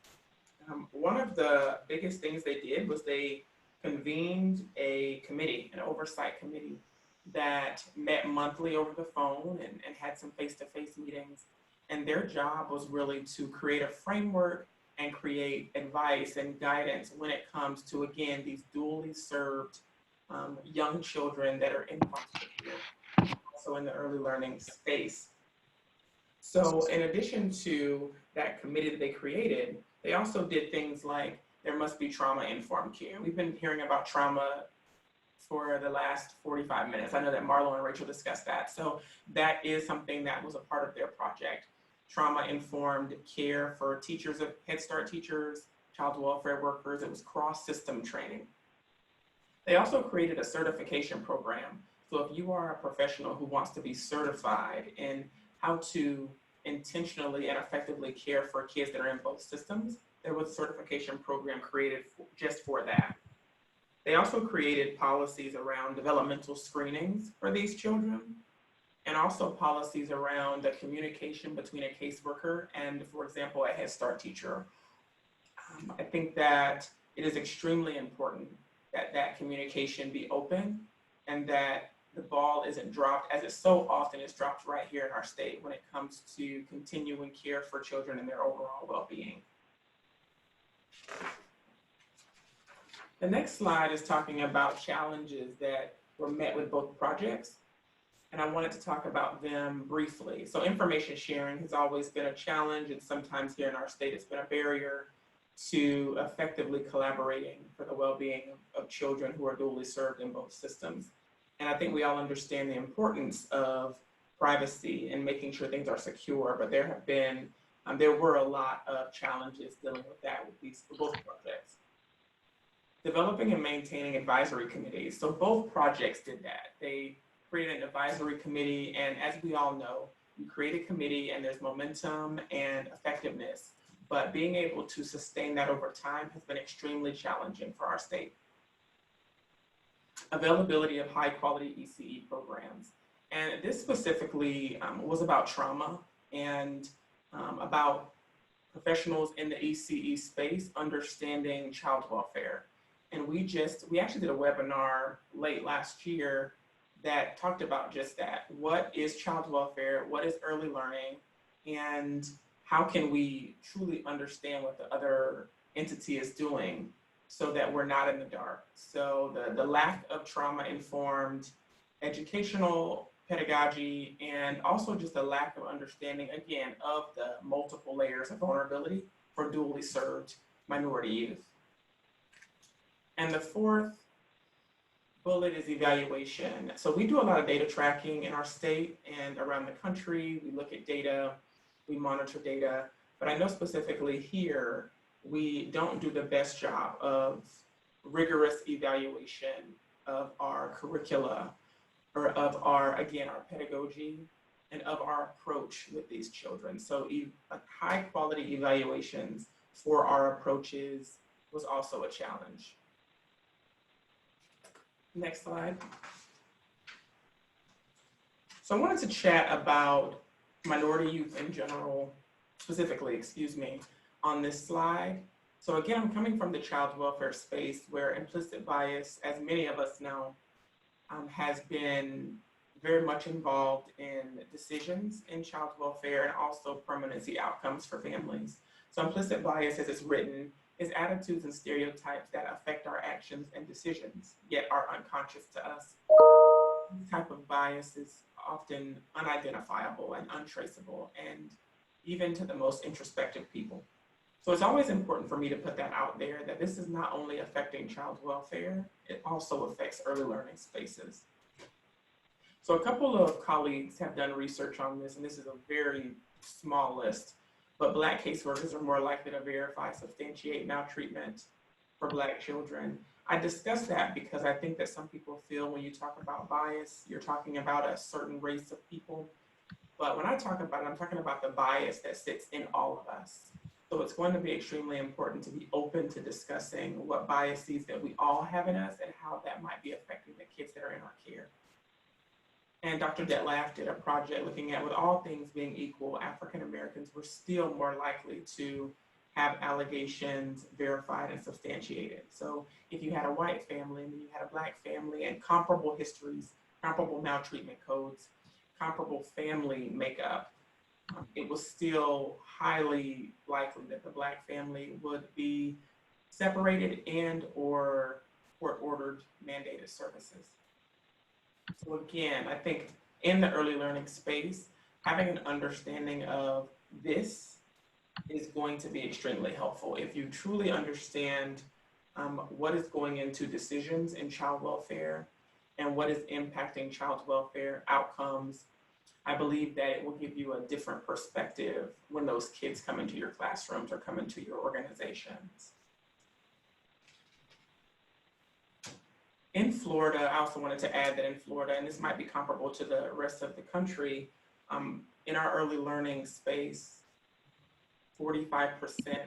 One of the biggest things they did was they convened a committee, an oversight committee that met monthly over the phone and had some face-to-face meetings. And their job was really to create a framework and create advice and guidance when it comes to, again, these dually served young children that are in foster care, also in the early learning space. So in addition to that committee that they created, they also did things like there must be trauma-informed care. We've been hearing about trauma for the last 45 minutes. I know that Marlo and Rachel discussed that. So that is something that was a part of their project. Trauma-informed care for teachers, of Head Start teachers, child welfare workers. It was cross-system training. They also created a certification program. So if you are a professional who wants to be certified in how to intentionally and effectively care for kids that are in both systems, there was a certification program created just for that. They also created policies around developmental screenings for these children, and also policies around the communication between a caseworker and, for example, a Head Start teacher. I think that it is extremely important that that communication be open and that the ball isn't dropped, as it so often is dropped right here in our state when it comes to continuing care for children and their overall well-being. The next slide is talking about challenges that were met with both projects, and I wanted to talk about them briefly. So information sharing has always been a challenge, and sometimes here in our state it's been a barrier to effectively collaborating for the well-being of children who are dually served in both systems. And I think we all understand the importance of privacy and making sure things are secure, but there were a lot of challenges dealing with that with both projects. Developing and maintaining advisory committees. So both projects did that. They created an advisory committee, and as we all know, you create a committee and there's momentum and effectiveness, but being able to sustain that over time has been extremely challenging for our state. Availability of high quality ECE programs. And this specifically was about trauma and about professionals in the ECE space understanding child welfare. And we actually did a webinar late last year that talked about just that. What is child welfare? What is early learning? And how can we truly understand what the other entity is doing so that we're not in the dark? So the lack of trauma-informed educational pedagogy, and also just a lack of understanding, again, of the multiple layers of vulnerability for dually served minority youth. And the fourth bullet is evaluation. So we do a lot of data tracking in our state and around the country. We look at data, we monitor data, but I know specifically here, we don't do the best job of rigorous evaluation of our curricula, or of our pedagogy, and of our approach with these children. So high quality evaluations for our approaches was also a challenge. Next slide. So I wanted to chat about minority youth in general, specifically, on this slide. So again, I'm coming from the child welfare space where implicit bias, as many of us know, has been very much involved in decisions in child welfare and also permanency outcomes for families. So implicit bias, as it's written, is attitudes and stereotypes that affect our actions and decisions, yet are unconscious to us. This type of bias is often unidentifiable and untraceable, and even to the most introspective people. So it's always important for me to put that out there, that this is not only affecting child welfare, it also affects early learning spaces. So a couple of colleagues have done research on this, and this is a very small list, but Black caseworkers are more likely to verify, substantiate maltreatment for Black children. I discuss that because I think that some people feel when you talk about bias, you're talking about a certain race of people. But when I talk about it, I'm talking about the bias that sits in all of us. So it's going to be extremely important to be open to discussing what biases that we all have in us and how that might be affecting the kids that are in our care. And Dr. Detlaf did a project looking at, with all things being equal, African Americans were still more likely to have allegations verified and substantiated. So if you had a white family and then you had a Black family and comparable histories, comparable maltreatment codes, comparable family makeup, it was still highly likely that the Black family would be separated and or court-ordered mandated services. So again, I think in the early learning space, having an understanding of this is going to be extremely helpful. If you truly understand what is going into decisions in child welfare and what is impacting child welfare outcomes, I believe that it will give you a different perspective when those kids come into your classrooms or come into your organizations. In Florida, I also wanted to add that in Florida, and this might be comparable to the rest of the country, in our early learning space, 45%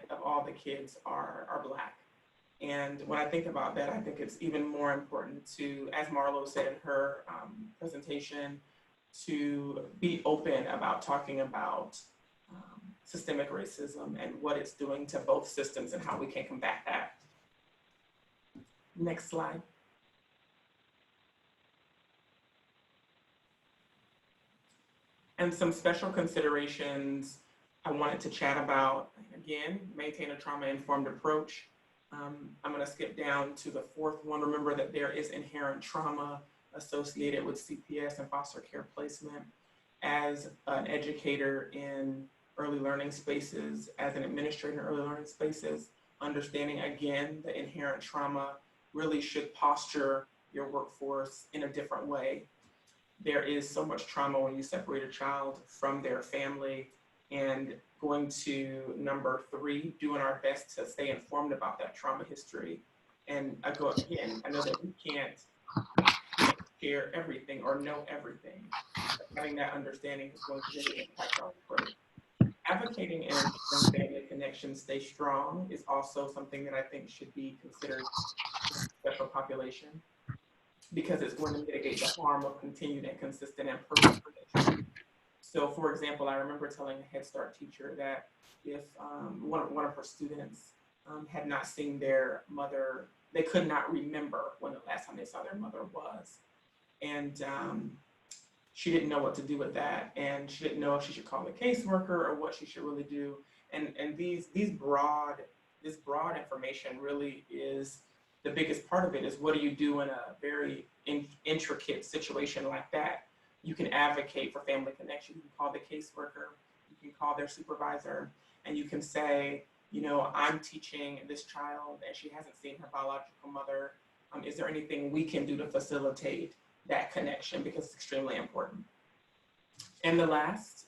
of all the kids are Black. And when I think about that, I think it's even more important to, as Marlo said in her presentation, to be open about talking about systemic racism and what it's doing to both systems and how we can combat that. Next slide. And some special considerations I wanted to chat about. Again, maintain a trauma-informed approach. I'm going to skip down to the fourth one. Remember that there is inherent trauma associated with CPS and foster care placement. As an educator in early learning spaces, as an administrator in early learning spaces, understanding again the inherent trauma really should posture your workforce in a different way. There is so much trauma when you separate a child from their family, and going to number 3, doing our best to stay informed about that trauma history. And I go again, I know that we can't share everything or know everything. But having that understanding is going to really impact our approach. Advocating and ensuring family connections stay strong is also something that I think should be considered in a special population, because it's going to mitigate the harm of continued and consistent and personal connection. So for example, I remember telling a Head Start teacher that if one of her students had not seen their mother, they could not remember when the last time they saw their mother was. And she didn't know what to do with that. And she didn't know if she should call a caseworker or what she should really do. And this broad information really is the biggest part of it. Is what do you do in a very intricate situation like that? You can advocate for family connection. You can call the caseworker, you can call their supervisor, and you can say, you know, I'm teaching this child and she hasn't seen her biological mother. Is there anything we can do to facilitate that connection? Because it's extremely important. And the last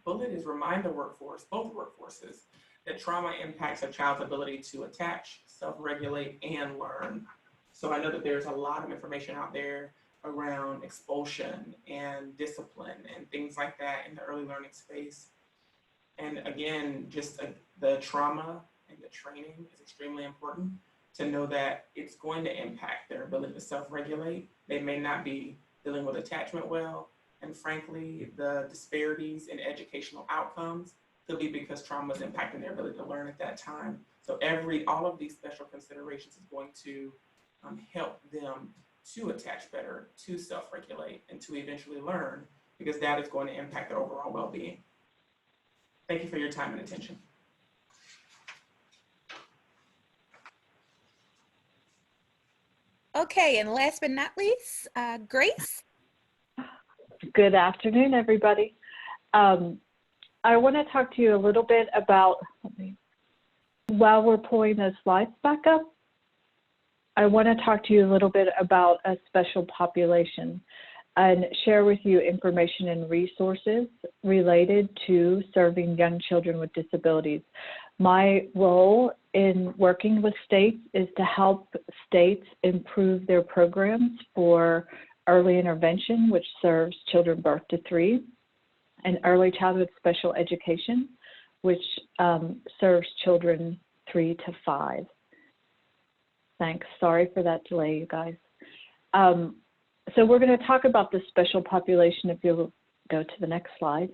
bullet is remind the workforce, both workforces, that trauma impacts a child's ability to attach, self-regulate, and learn. So I know that there's a lot of information out there around expulsion and discipline and things like that in the early learning space. And again, just the trauma and the training is extremely important to know that it's going to impact their ability to self-regulate. They may not be dealing with attachment well, and frankly, the disparities in educational outcomes could be because trauma is impacting their ability to learn at that time. So all of these special considerations is going to help them to attach better, to self-regulate, and to eventually learn, because that is going to impact their overall well-being. Thank you for your time and attention. Okay, and last but not least, Grace. Good afternoon, everybody. I want to talk to you a little bit about, while we're pulling the slides back up, I want to talk to you a little bit about a special population. and share with you information and resources related to serving young children with disabilities. My role in working with states is to help states improve their programs for early intervention, which serves children birth to 3, and early childhood special education, which serves children 3 to 5. Thanks. Sorry for that delay, you guys. So we're going to talk about the special population, if you'll go to the next slide.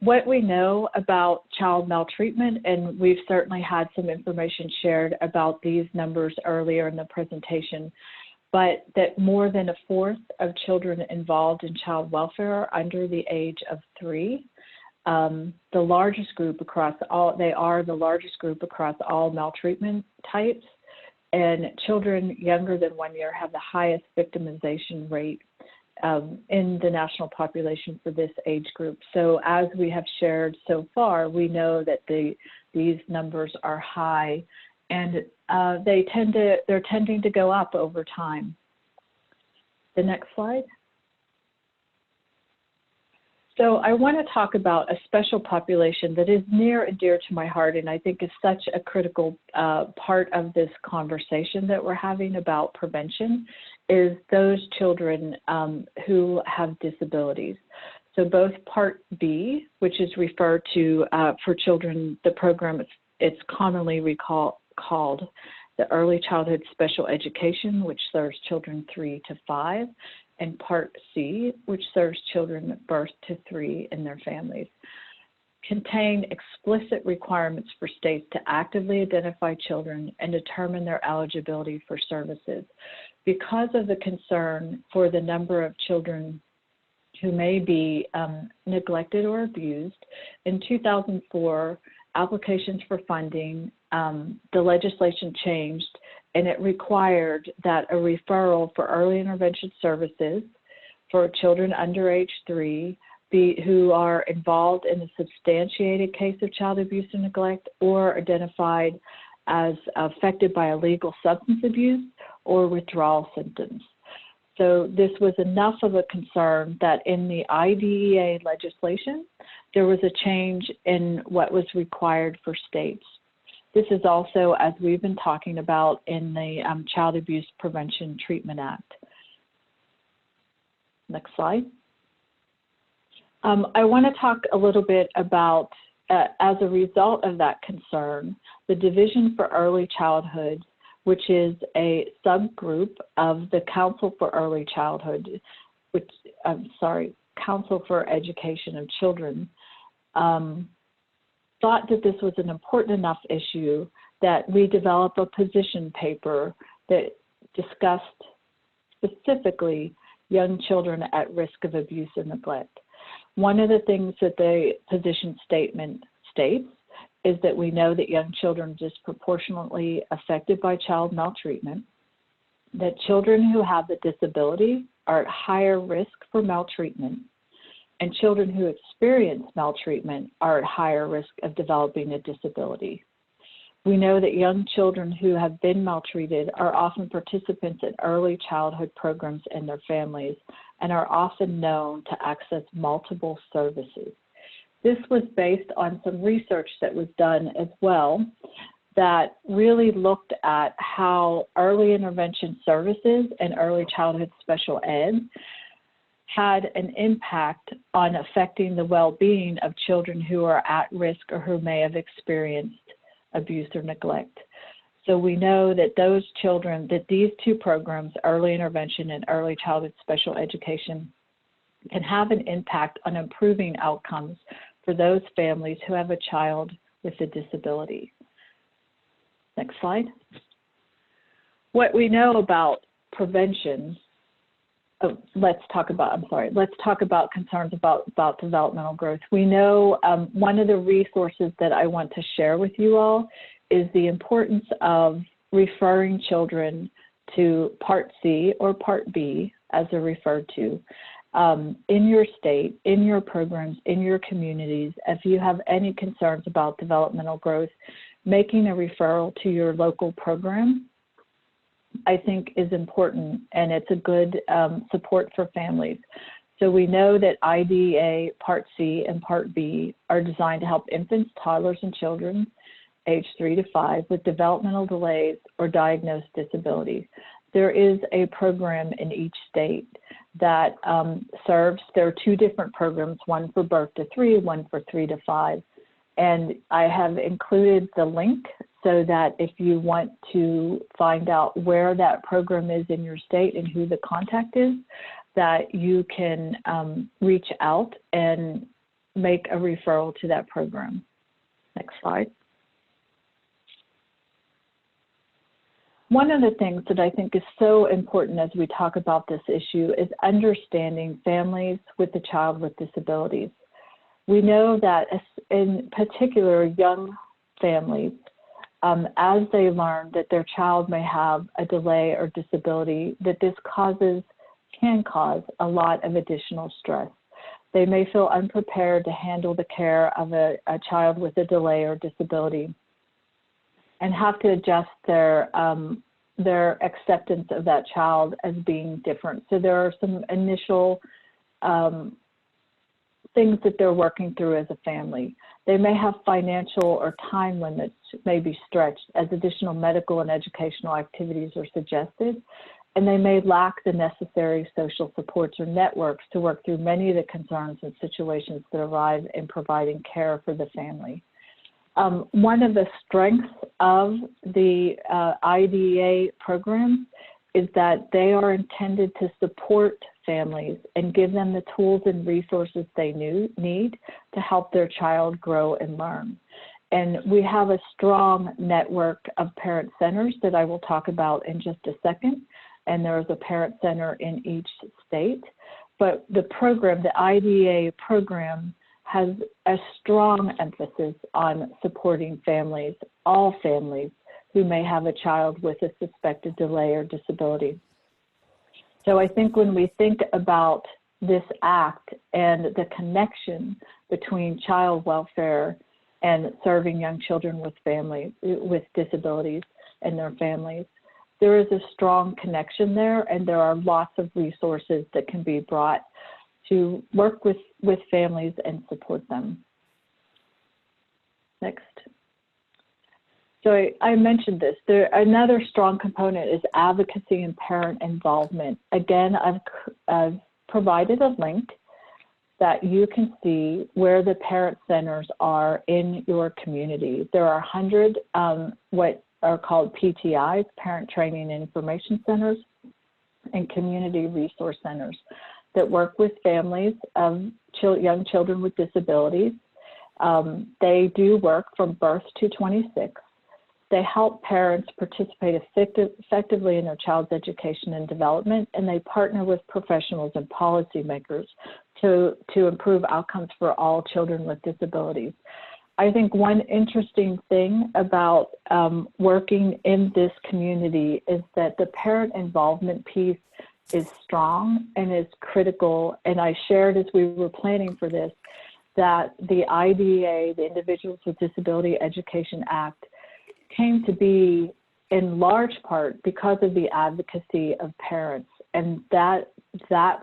What we know about child maltreatment, and we've certainly had some information shared about these numbers earlier in the presentation, but that more than a fourth of children involved in child welfare are under the age of 3. The largest group across all, they are the largest group across all maltreatment types, and children younger than 1 year have the highest victimization rate in the national population for this age group. So as we have shared so far, we know that these numbers are high, and they're tending to go up over time. The next slide. So I want to talk about a special population that is near and dear to my heart, and I think is such a critical part of this conversation that we're having about prevention, is those children who have disabilities. So both Part B, which is referred to for children, the program, it's commonly called the Early Childhood Special Education, which serves children 3 to 5, and Part C, which serves children birth to 3 and their families, contain explicit requirements for states to actively identify children and determine their eligibility for services. Because of the concern for the number of children who may be neglected or abused, in 2004, applications for funding, the legislation changed, and it required that a referral for early intervention services for children under age 3 who are involved in a substantiated case of child abuse and neglect, or identified as affected by illegal substance abuse or withdrawal symptoms. So this was enough of a concern that in the IDEA legislation, there was a change in what was required for states. This is also, as we've been talking about, in the Child Abuse Prevention Treatment Act. Next slide. I want to talk a little bit about, as a result of that concern, the Division for Early Childhood, which is a subgroup of the Council for Early Childhood, Council for Education of Children, thought that this was an important enough issue that we developed a position paper that discussed specifically young children at risk of abuse and neglect. One of the things that the position statement states is that we know that young children are disproportionately affected by child maltreatment, that children who have the disability are at higher risk for maltreatment, and children who experience maltreatment are at higher risk of developing a disability. We know that young children who have been maltreated are often participants in early childhood programs in their families and are often known to access multiple services. This was based on some research that was done as well that really looked at how early intervention services and early childhood special ed had an impact on affecting the well-being of children who are at risk or who may have experienced abuse or neglect. So we know that those children, that these two programs, early intervention and early childhood special education, can have an impact on improving outcomes for those families who have a child with a disability. Next slide. What we know about prevention, let's talk about concerns about developmental growth. We know one of the resources that I want to share with you all is the importance of referring children to Part C or Part B, as they're referred to, in your state, in your programs, in your communities. If you have any concerns about developmental growth, making a referral to your local program I think is important, and it's a good support for families. So we know that IDEA Part C and Part B are designed to help infants, toddlers, and children age 3 to 5 with developmental delays or diagnosed disabilities. There is a program in each state that serves, there are 2 different programs, one for birth to 3, one for 3 to 5. And I have included the link so that if you want to find out where that program is in your state and who the contact is, that you can reach out and make a referral to that program. Next slide. One of the things that I think is so important as we talk about this issue is understanding families with a child with disabilities. We know that in particular young families, as they learn that their child may have a delay or disability, that this can cause a lot of additional stress. They may feel unprepared to handle the care of a child with a delay or disability and have to adjust their acceptance of that child as being different. So there are some initial things that they're working through as a family. They may have financial or time limits may be stretched as additional medical and educational activities are suggested, and they may lack the necessary social supports or networks to work through many of the concerns and situations that arise in providing care for the family. One of the strengths of the IDEA programs is that they are intended to support families and give them the tools and resources they need to help their child grow and learn. And we have a strong network of parent centers that I will talk about in just a second. And there is a parent center in each state. But the program, the IDEA program, has a strong emphasis on supporting families, all families who may have a child with a suspected delay or disability. So I think when we think about this act and the connection between child welfare and serving young children with disabilities and their families, there is a strong connection there, and there are lots of resources that can be brought to work with families and support them. Next. So I mentioned this. Another strong component is advocacy and parent involvement. Again, I've provided a link that you can see where the parent centers are in your community. There are 100 what are called PTIs, Parent Training and Information Centers, and Community Resource Centers that work with families of young children with disabilities. They do work from birth to 26. They help parents participate effectively in their child's education and development, and they partner with professionals and policymakers to improve outcomes for all children with disabilities. I think one interesting thing about working in this community is that the parent involvement piece is strong and is critical. And I shared as we were planning for this that the IDEA, the Individuals with Disability Education Act, came to be in large part because of the advocacy of parents, and that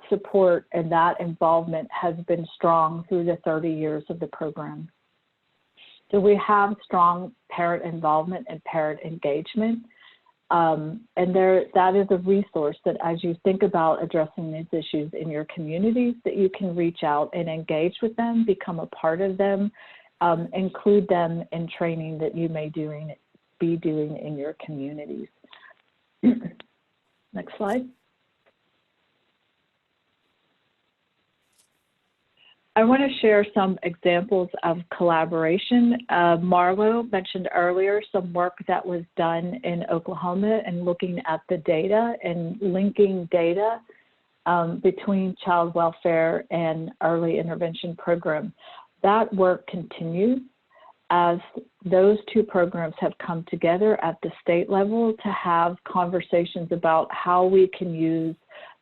support and that involvement has been strong through the 30 years of the program. So we have strong parent involvement and parent engagement, and that is a resource that as you think about addressing these issues in your communities, that you can reach out and engage with them, become a part of them, include them in training that you may be doing in your communities. Next slide. I want to share some examples of collaboration. Marlo mentioned earlier some work that was done in Oklahoma and looking at the data and linking data between child welfare and early intervention program. That work continues as those two programs have come together at the state level to have conversations about how we can use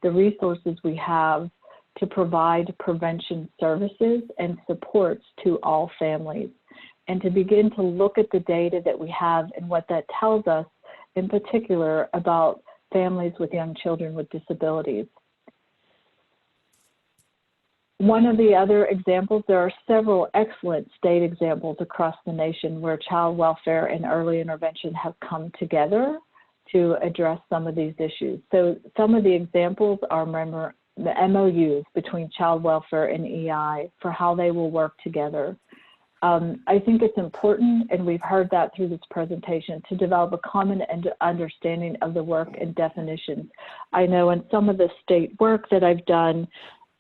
the resources we have to provide prevention services and supports to all families, and to begin to look at the data that we have and what that tells us in particular about families with young children with disabilities. One of the other examples, there are several excellent state examples across the nation where child welfare and early intervention have come together to address some of these issues. So some of the examples are, remember, the MOUs between child welfare and EI for how they will work together. I think it's important, and we've heard that through this presentation, to develop a common understanding of the work and definitions. I know in some of the state work that I've done,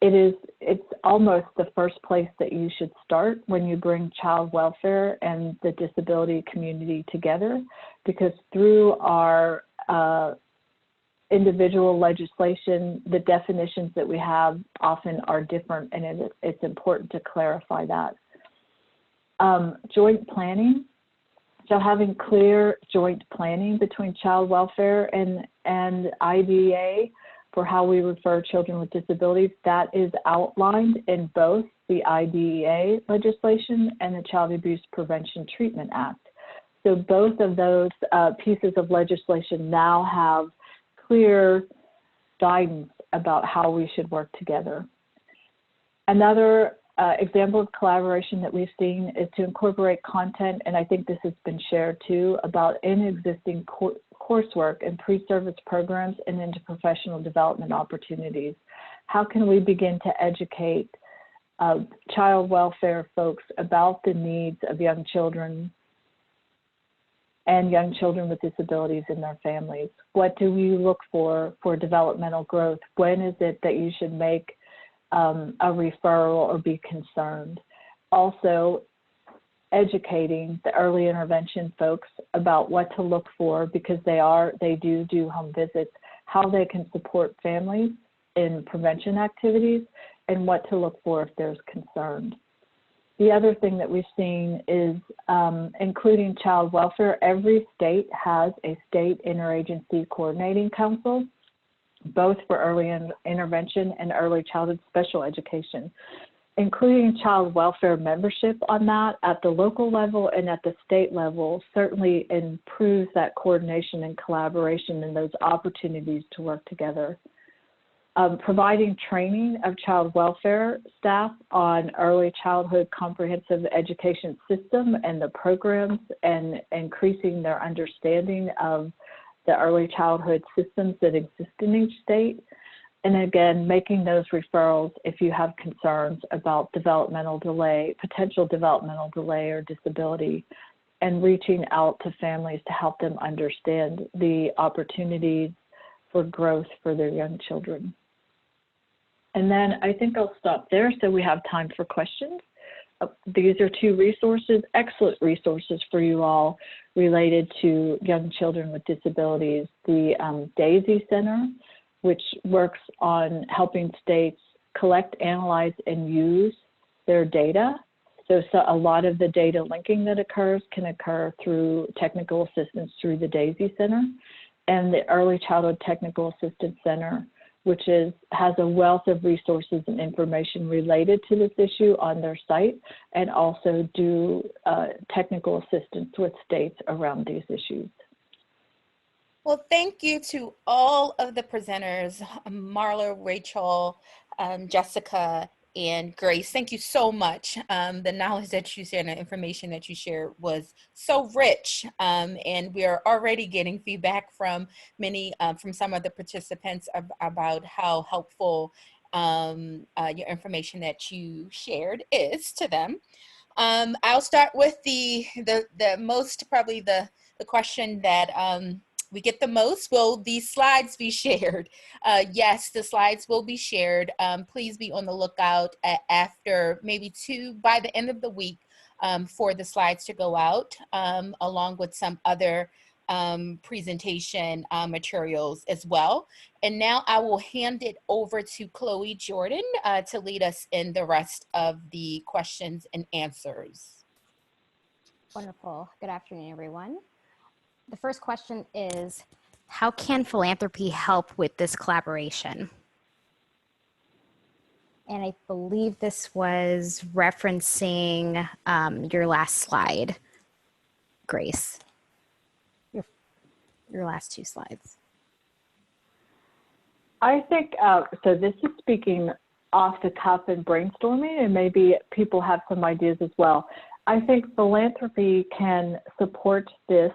it's almost the first place that you should start when you bring child welfare and the disability community together, because through our individual legislation, the definitions that we have often are different, and it's important to clarify that. Joint planning. So having clear joint planning between child welfare and IDEA for how we refer children with disabilities, that is outlined in both the IDEA legislation and the Child Abuse Prevention Treatment Act. So both of those pieces of legislation now have clear guidance about how we should work together. Another example of collaboration that we've seen is to incorporate content, and I think this has been shared too, about existing coursework and pre-service programs and into professional development opportunities. How can we begin to educate child welfare folks about the needs of young children and young children with disabilities and their families? What do we look for developmental growth? When is it that you should make a referral or be concerned? Also, educating the early intervention folks about what to look for, because they do home visits, how they can support families in prevention activities, and what to look for if there's concern. The other thing that we've seen is including child welfare. Every state has a state interagency coordinating council, both for early intervention and early childhood special education. Including child welfare membership on that at the local level and at the state level certainly improves that coordination and collaboration and those opportunities to work together. Providing training of child welfare staff on early childhood comprehensive education system and the programs, and increasing their understanding of the early childhood systems that exist in each state. And again, making those referrals if you have concerns about developmental delay, potential developmental delay or disability, and reaching out to families to help them understand the opportunities for growth for their young children. And then I think I'll stop there so we have time for questions. These are two resources, excellent resources for you all related to young children with disabilities. The DAISY Center, which works on helping states collect, analyze, and use their data. So a lot of the data linking that occurs can occur through technical assistance through the DAISY Center, and the Early Childhood Technical Assistance Center, which has a wealth of resources and information related to this issue on their site, and also do technical assistance with states around these issues. Well, thank you to all of the presenters, Marla, Rachel, Jessica, and Grace. Thank you so much. The knowledge that you shared and the information that you shared was so rich, and we are already getting feedback from from some of the participants about how helpful your information that you shared is to them. I'll start with the question that we get the most. Will these slides be shared? Yes, the slides will be shared. Please be on the lookout after by the end of the week for the slides to go out, along with some other presentation materials as well. And now I will hand it over to Chloe Jordan to lead us in the rest of the questions and answers. Wonderful. Good afternoon, everyone. The first question is, how can philanthropy help with this collaboration? And I believe this was referencing your last slide, Grace. Your last two slides. I think, so this is speaking off the cuff and brainstorming, and maybe people have some ideas as well. I think philanthropy can support this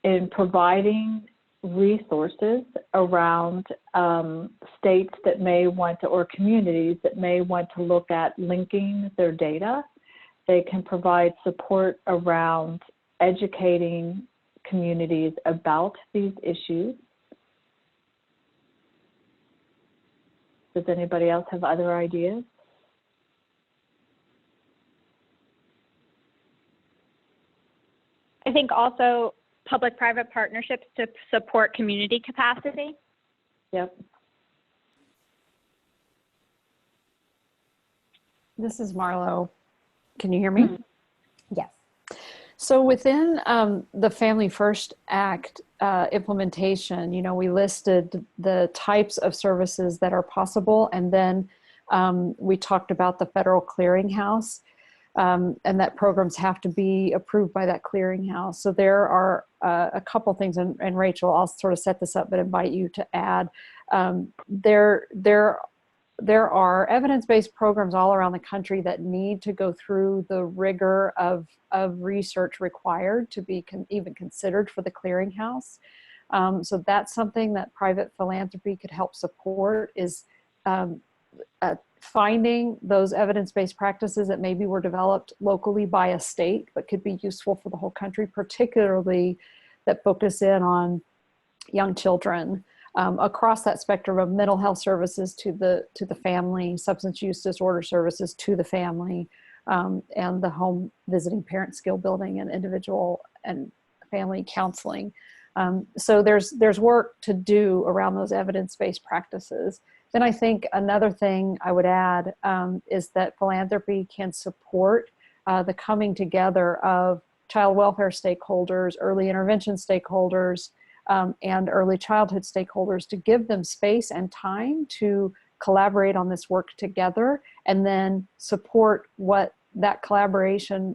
in providing resources around states that may want to, or communities that may want to look at linking their data. They can provide support around educating communities about these issues. Does anybody else have other ideas? I think also public-private partnerships to support community capacity. Yep. This is Marlo. Can you hear me? Yes. So within the Family First Act implementation, you know, we listed the types of services that are possible, and then we talked about the federal clearinghouse, and that programs have to be approved by that clearinghouse. So there are a couple things, and Rachel, I'll sort of set this up, but invite you to add. There are evidence-based programs all around the country that need to go through the rigor of research required to be even considered for the clearinghouse. So that's something that private philanthropy could help support, is finding those evidence-based practices that maybe were developed locally by a state but could be useful for the whole country, particularly that focus in on young children. Across that spectrum of mental health services to the family, substance use disorder services to the family, and the home visiting parent skill building and individual and family counseling. So there's work to do around those evidence-based practices. Then I think another thing I would add is that philanthropy can support the coming together of child welfare stakeholders, early intervention stakeholders, and early childhood stakeholders, to give them space and time to collaborate on this work together, and then support what that collaboration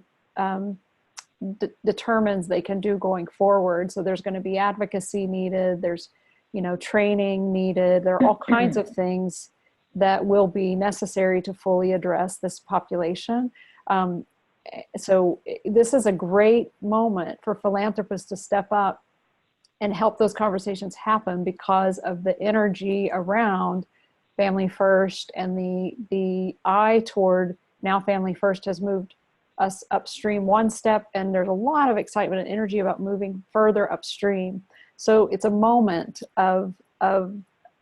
determines they can do going forward. So there's going to be advocacy needed, there's, you know, training needed, there are all kinds of things that will be necessary to fully address this population. So this is a great moment for philanthropists to step up and help those conversations happen, because of the energy around Family First, and the eye toward now Family First has moved us upstream one step, and there's a lot of excitement and energy about moving further upstream. So it's a moment of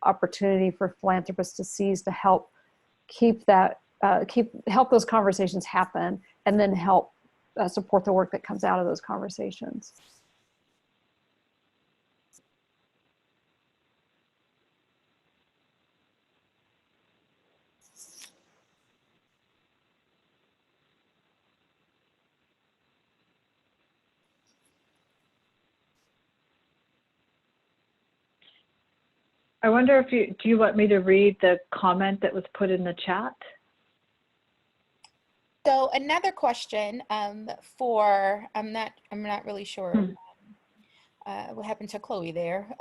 opportunity for philanthropists to seize, to help keep that help those conversations happen, and then help support the work that comes out of those conversations. I wonder if do you want me to read the comment that was put in the chat? So another question for, I'm not really sure what happened to Chloe there.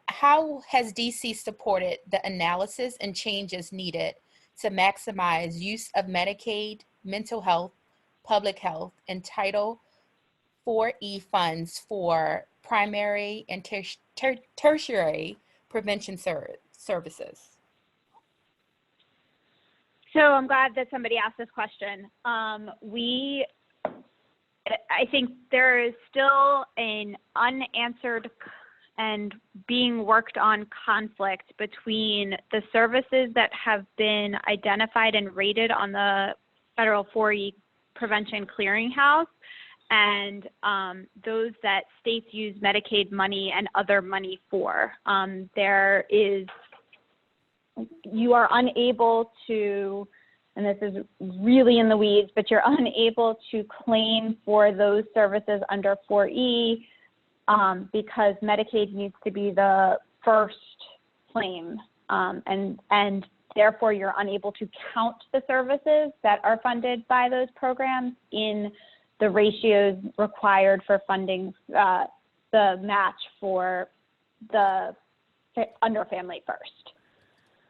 How has DC supported the analysis and changes needed to maximize use of Medicaid, mental health, public health, and Title IV funds for primary and tertiary prevention services? So I'm glad that somebody asked this question. I think there is still an unanswered and being worked on conflict between the services that have been identified and rated on the federal 4E prevention clearinghouse, and those that states use Medicaid money and other money for. You are unable to, and this is really in the weeds, but you're unable to claim for those services under 4E because Medicaid needs to be the first claim, and therefore you're unable to count the services that are funded by those programs in the ratios required for funding the match for the under Family First.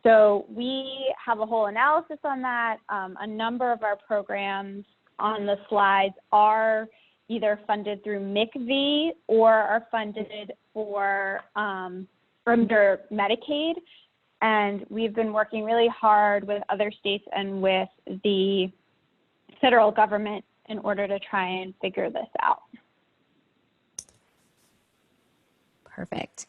So we have a whole analysis on that. A number of our programs on the slides are either funded through MICV or are funded for under Medicaid. And we've been working really hard with other states and with the federal government in order to try and figure this out. Perfect.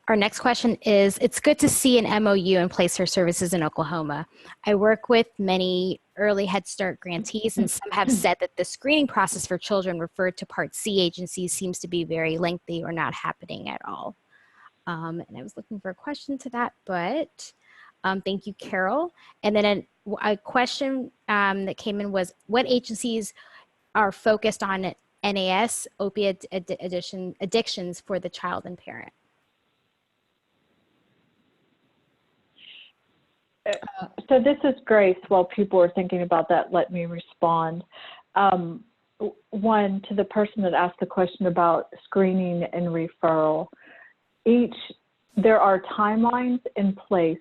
Our next question is, it's good to see an MOU in place for services in Oklahoma. I work with many early Head Start grantees, and some have said that the screening process for children referred to Part C agencies seems to be very lengthy or not happening at all. And I was looking for a question to that, but thank you, Carol. And then a question that came in was, what agencies are focused on NAS, opiate addictions for the child and parent? So this is Grace. While people are thinking about that, let me respond. One, to the person that asked the question about screening and referral. There are timelines in place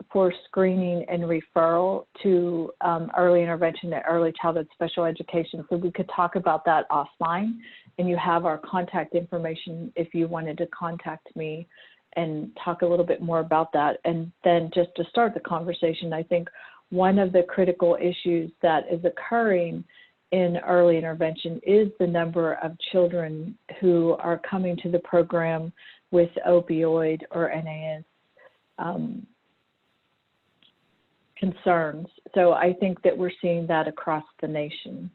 for screening and referral to early intervention and early childhood special education. So we could talk about that offline, and you have our contact information if you wanted to contact me and talk a little bit more about that. And then just to start the conversation, I think one of the critical issues that is occurring in early intervention is the number of children who are coming to the program with opioid or NAS concerns. So I think that we're seeing that across the nation.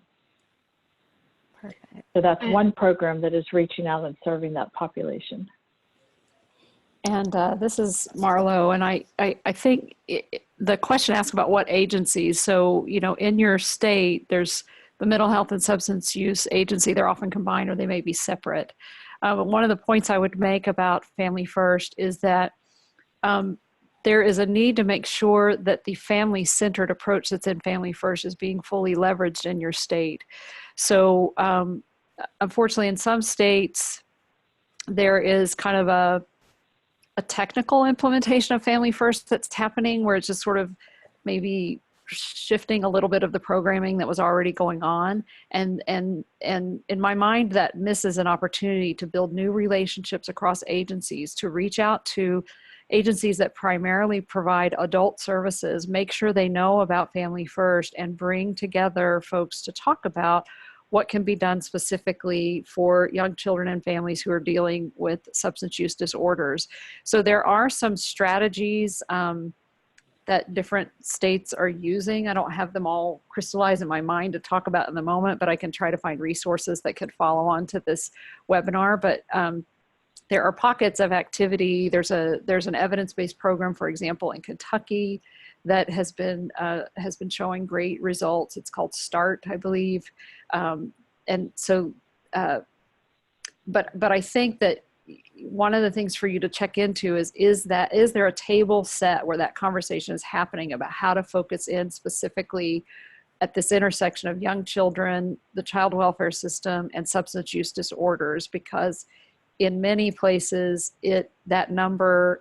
Perfect. So that's one program that is reaching out and serving that population. And this is Marlo, and I think the question asked about what agencies. So, you know, in your state, there's the Mental Health and Substance Use Agency. They're often combined or they may be separate. But one of the points I would make about Family First is that there is a need to make sure that the family-centered approach that's in Family First is being fully leveraged in your state. So unfortunately, in some states, there is kind of a technical implementation of Family First that's happening, where it's just sort of maybe shifting a little bit of the programming that was already going on. And in my mind, that misses an opportunity to build new relationships across agencies, to reach out to agencies that primarily provide adult services, make sure they know about Family First, and bring together folks to talk about what can be done specifically for young children and families who are dealing with substance use disorders. So there are some strategies that different states are using. I don't have them all crystallized in my mind to talk about in the moment, but I can try to find resources that could follow on to this webinar. But there are pockets of activity. There's an evidence-based program, for example, in Kentucky that has been showing great results. It's called START, I believe. And so, but I think that one of the things for you to check into is there a table set where that conversation is happening about how to focus in specifically at this intersection of young children, the child welfare system, and substance use disorders? Because in many places, the number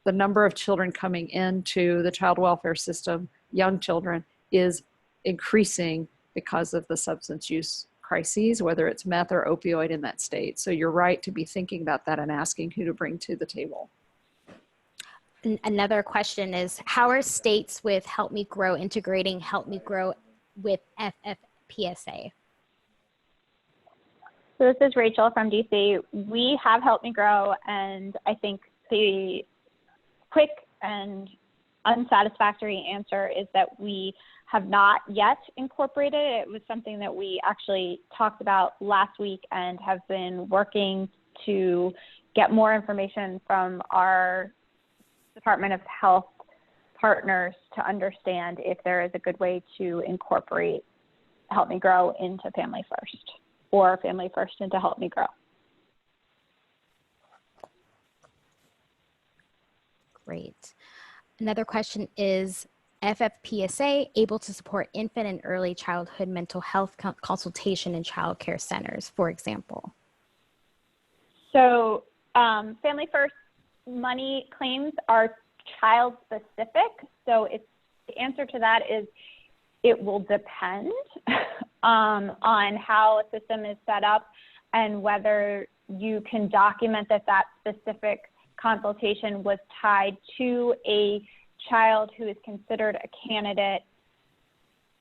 of children coming into the child welfare system, young children, is increasing because of the substance use crises, whether it's meth or opioid in that state. So you're right to be thinking about that and asking who to bring to the table. Another question is, how are states with Help Me Grow integrating Help Me Grow with FFPSA? So this is Rachel from DC. We have Help Me Grow, and I think the quick and unsatisfactory answer is that we have not yet incorporated it. It was something that we actually talked about last week and have been working to get more information from our Department of Health partners to understand if there is a good way to incorporate Help Me Grow into Family First, or Family First into Help Me Grow. Great. Another question is, FFPSA able to support infant and early childhood mental health consultation in child care centers, for example? So Family First money claims are child specific. So the answer to that is it will depend on how a system is set up and whether you can document that specific consultation was tied to a child who is considered a candidate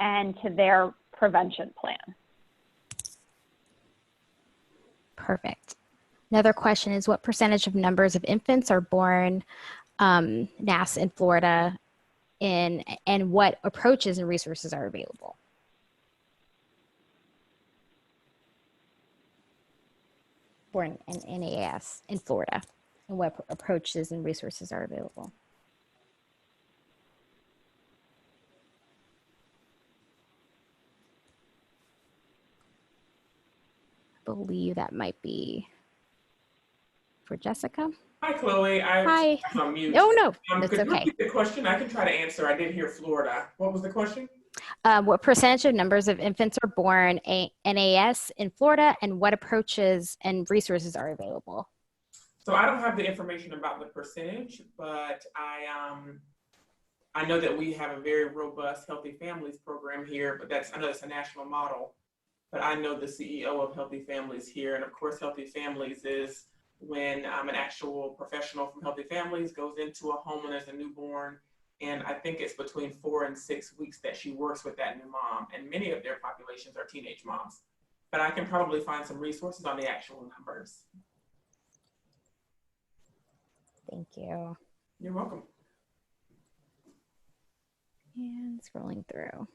and to their prevention plan. Perfect. Another question is, what percentage of numbers of infants are born NAS in Florida, and what approaches and resources are available? Born in NAS in Florida, and what approaches and resources are available? I believe that might be for Jessica. Hi, Chloe. Hi. I'm on mute. No, that's could you okay. repeat the question? I can try to answer. I did hear Florida. What was the question? What percentage of numbers of infants are born NAS in Florida, and what approaches and resources are available? So I don't have the information about the percentage, but I know that we have a very robust Healthy Families program here, but I know it's a national model. But I know the CEO of Healthy Families here, and of course, Healthy Families is when an actual professional from Healthy Families goes into a home when there's a newborn, and I think it's between 4 and 6 weeks that she works with that new mom, and many of their populations are teenage moms. But I can probably find some resources on the actual numbers. Thank you. You're welcome. And scrolling through.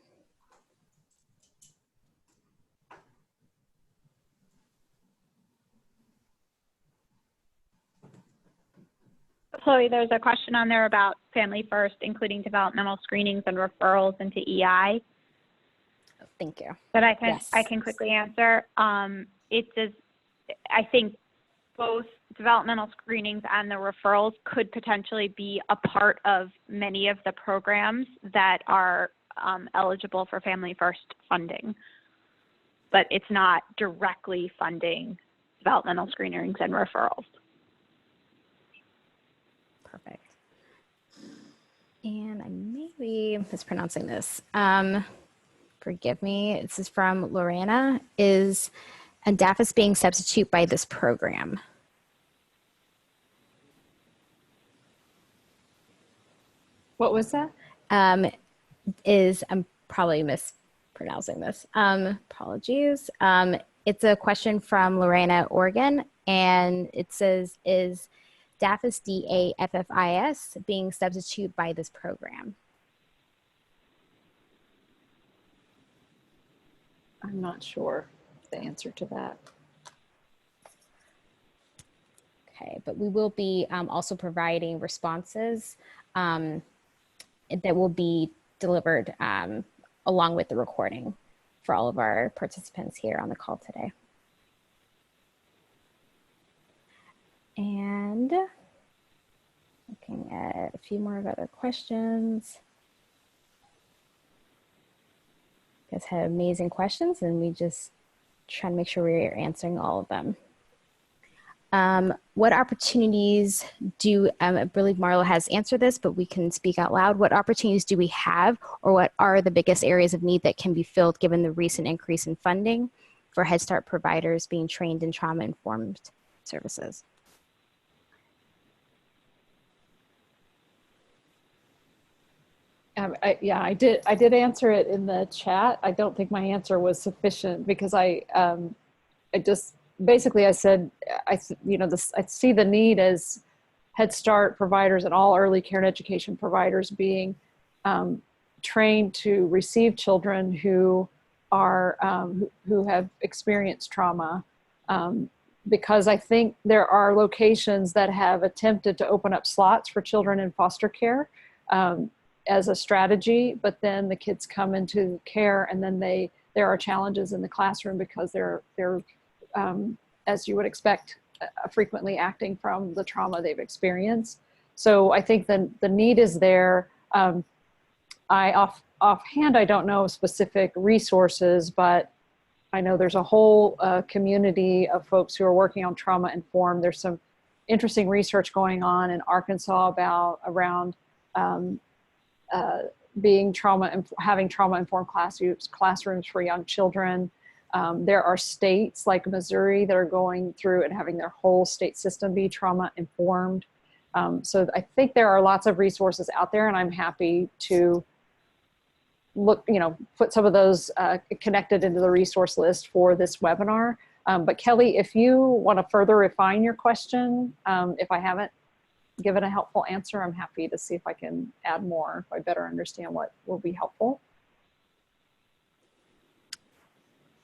Chloe, there's a question on there about Family First, including developmental screenings and referrals into EI. Thank you. That I Yes. can quickly answer. It says, I think both developmental screenings and the referrals could potentially be a part of many of the programs that are eligible for Family First funding, but it's not directly funding developmental screenings and referrals. Perfect. And I may be mispronouncing this. Forgive me. This is from Lorena. Is DAFIS being substitute by this program? What was that? I'm probably mispronouncing this. Apologies. It's a question from Lorena, Oregon, and it says, is DAFIS, DAFFIS, being substituted by this program? I'm not sure the answer to that. Okay, but we will be also providing responses that will be delivered along with the recording for all of our participants here on the call today. And looking at a few more of other questions. You guys have amazing questions, and we just try to make sure we're answering all of them. What opportunities do, I believe Marla has answered this, but we can speak out loud. What opportunities do we have, or what are the biggest areas of need that can be filled given the recent increase in funding for Head Start providers being trained in trauma-informed services? I did answer it in the chat. I don't think my answer was sufficient because I just basically I said I see the need as Head Start providers and all early care and education providers being trained to receive children who are who have experienced trauma, because I think there are locations that have attempted to open up slots for children in foster care as a strategy, but then the kids come into care and then there are challenges in the classroom because they're as you would expect, frequently acting from the trauma they've experienced. So I think the need is there. Offhand, I don't know specific resources, but I know there's a whole community of folks who are working on trauma informed. There's some interesting research going on in Arkansas around being having trauma-informed classrooms for young children. There are states like Missouri that are going through and having their whole state system be trauma-informed. So I think there are lots of resources out there, and I'm happy to put some of those connected into the resource list for this webinar. But Kelly, if you want to further refine your question, if I haven't given a helpful answer, I'm happy to see if I can add more, if I better understand what will be helpful.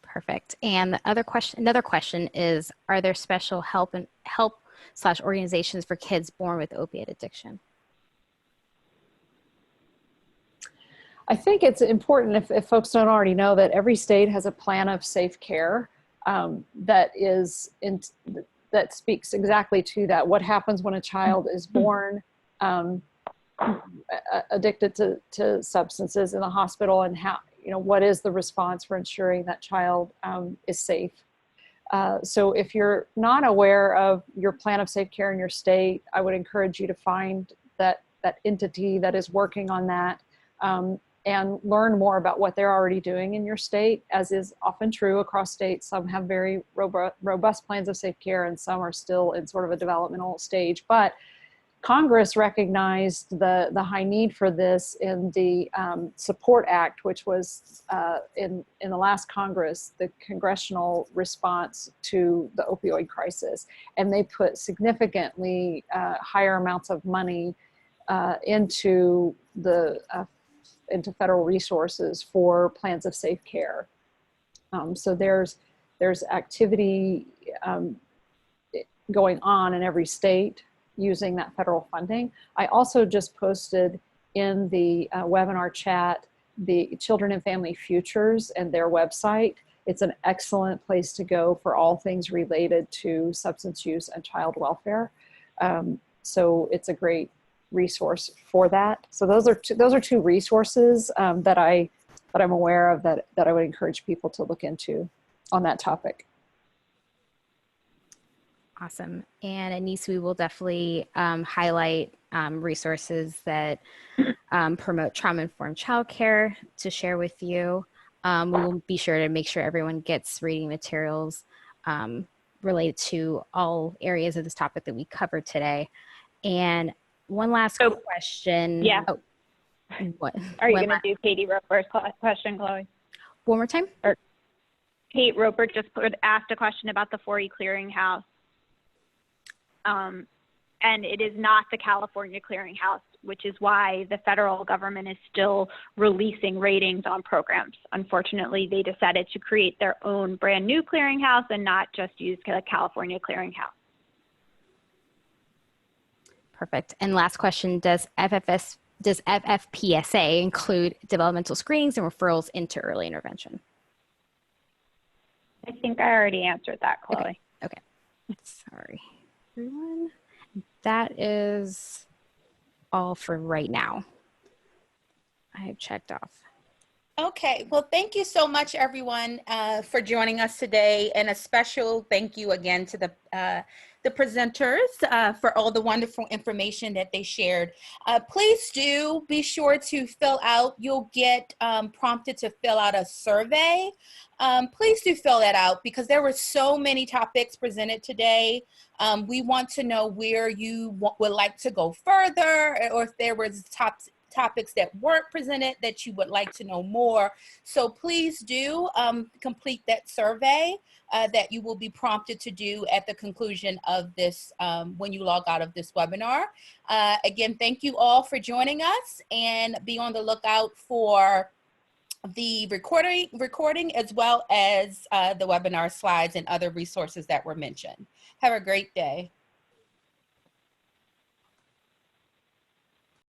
Perfect. And another question is, are there special help/organizations for kids born with opiate addiction? I think it's important, if folks don't already know, that every state has a plan of safe care that speaks exactly to that. What happens when a child is born addicted to substances in the hospital, and how, what is the response for ensuring that child is safe? So if you're not aware of your plan of safe care in your state, I would encourage you to find that entity that is working on that, and learn more about what they're already doing in your state. As is often true across states, some have very robust plans of safe care and some are still in sort of a developmental stage. But Congress recognized the high need for this in the Support Act, which was in the last Congress, the congressional response to the opioid crisis. And they put significantly higher amounts of money into federal resources for plans of safe care. So there's activity going on in every state using that federal funding. I also just posted in the webinar chat the Children and Family Futures and their website. It's an excellent place to go for all things related to substance use and child welfare. So it's a great resource for that. So those are two resources that I'm aware of that I would encourage people to look into on that topic. Awesome. And Anise, we will definitely highlight resources that promote trauma-informed childcare to share with you. We will be sure to make sure everyone gets reading materials related to all areas of this topic that we covered today. And one last question. Yeah. Oh, what? Are you going to do Katie Roper's question, Chloe? One more time? Or Kate Roper just asked a question about the 4E clearinghouse. And it is not the California clearinghouse, which is why the federal government is still releasing ratings on programs. Unfortunately, they decided to create their own brand new clearinghouse and not just use the California clearinghouse. Perfect. And last question, does FFPSA include developmental screenings and referrals into early intervention? I think I already answered that, Chloe. Okay. Sorry, everyone. That is all for right now. I have checked off. Okay, well, thank you so much, everyone, for joining us today, and a special thank you again to the presenters for all the wonderful information that they shared. Please do be sure to fill out, you'll get prompted to fill out a survey. Please do fill that out because there were so many topics presented today. We want to know where you would like to go further, or if there was topics that weren't presented that you would like to know more. So please do complete that survey that you will be prompted to do at the conclusion of this, when you log out of this webinar. Again, thank you all for joining us, and be on the lookout for the recording as well as the webinar slides and other resources that were mentioned. Have a great day.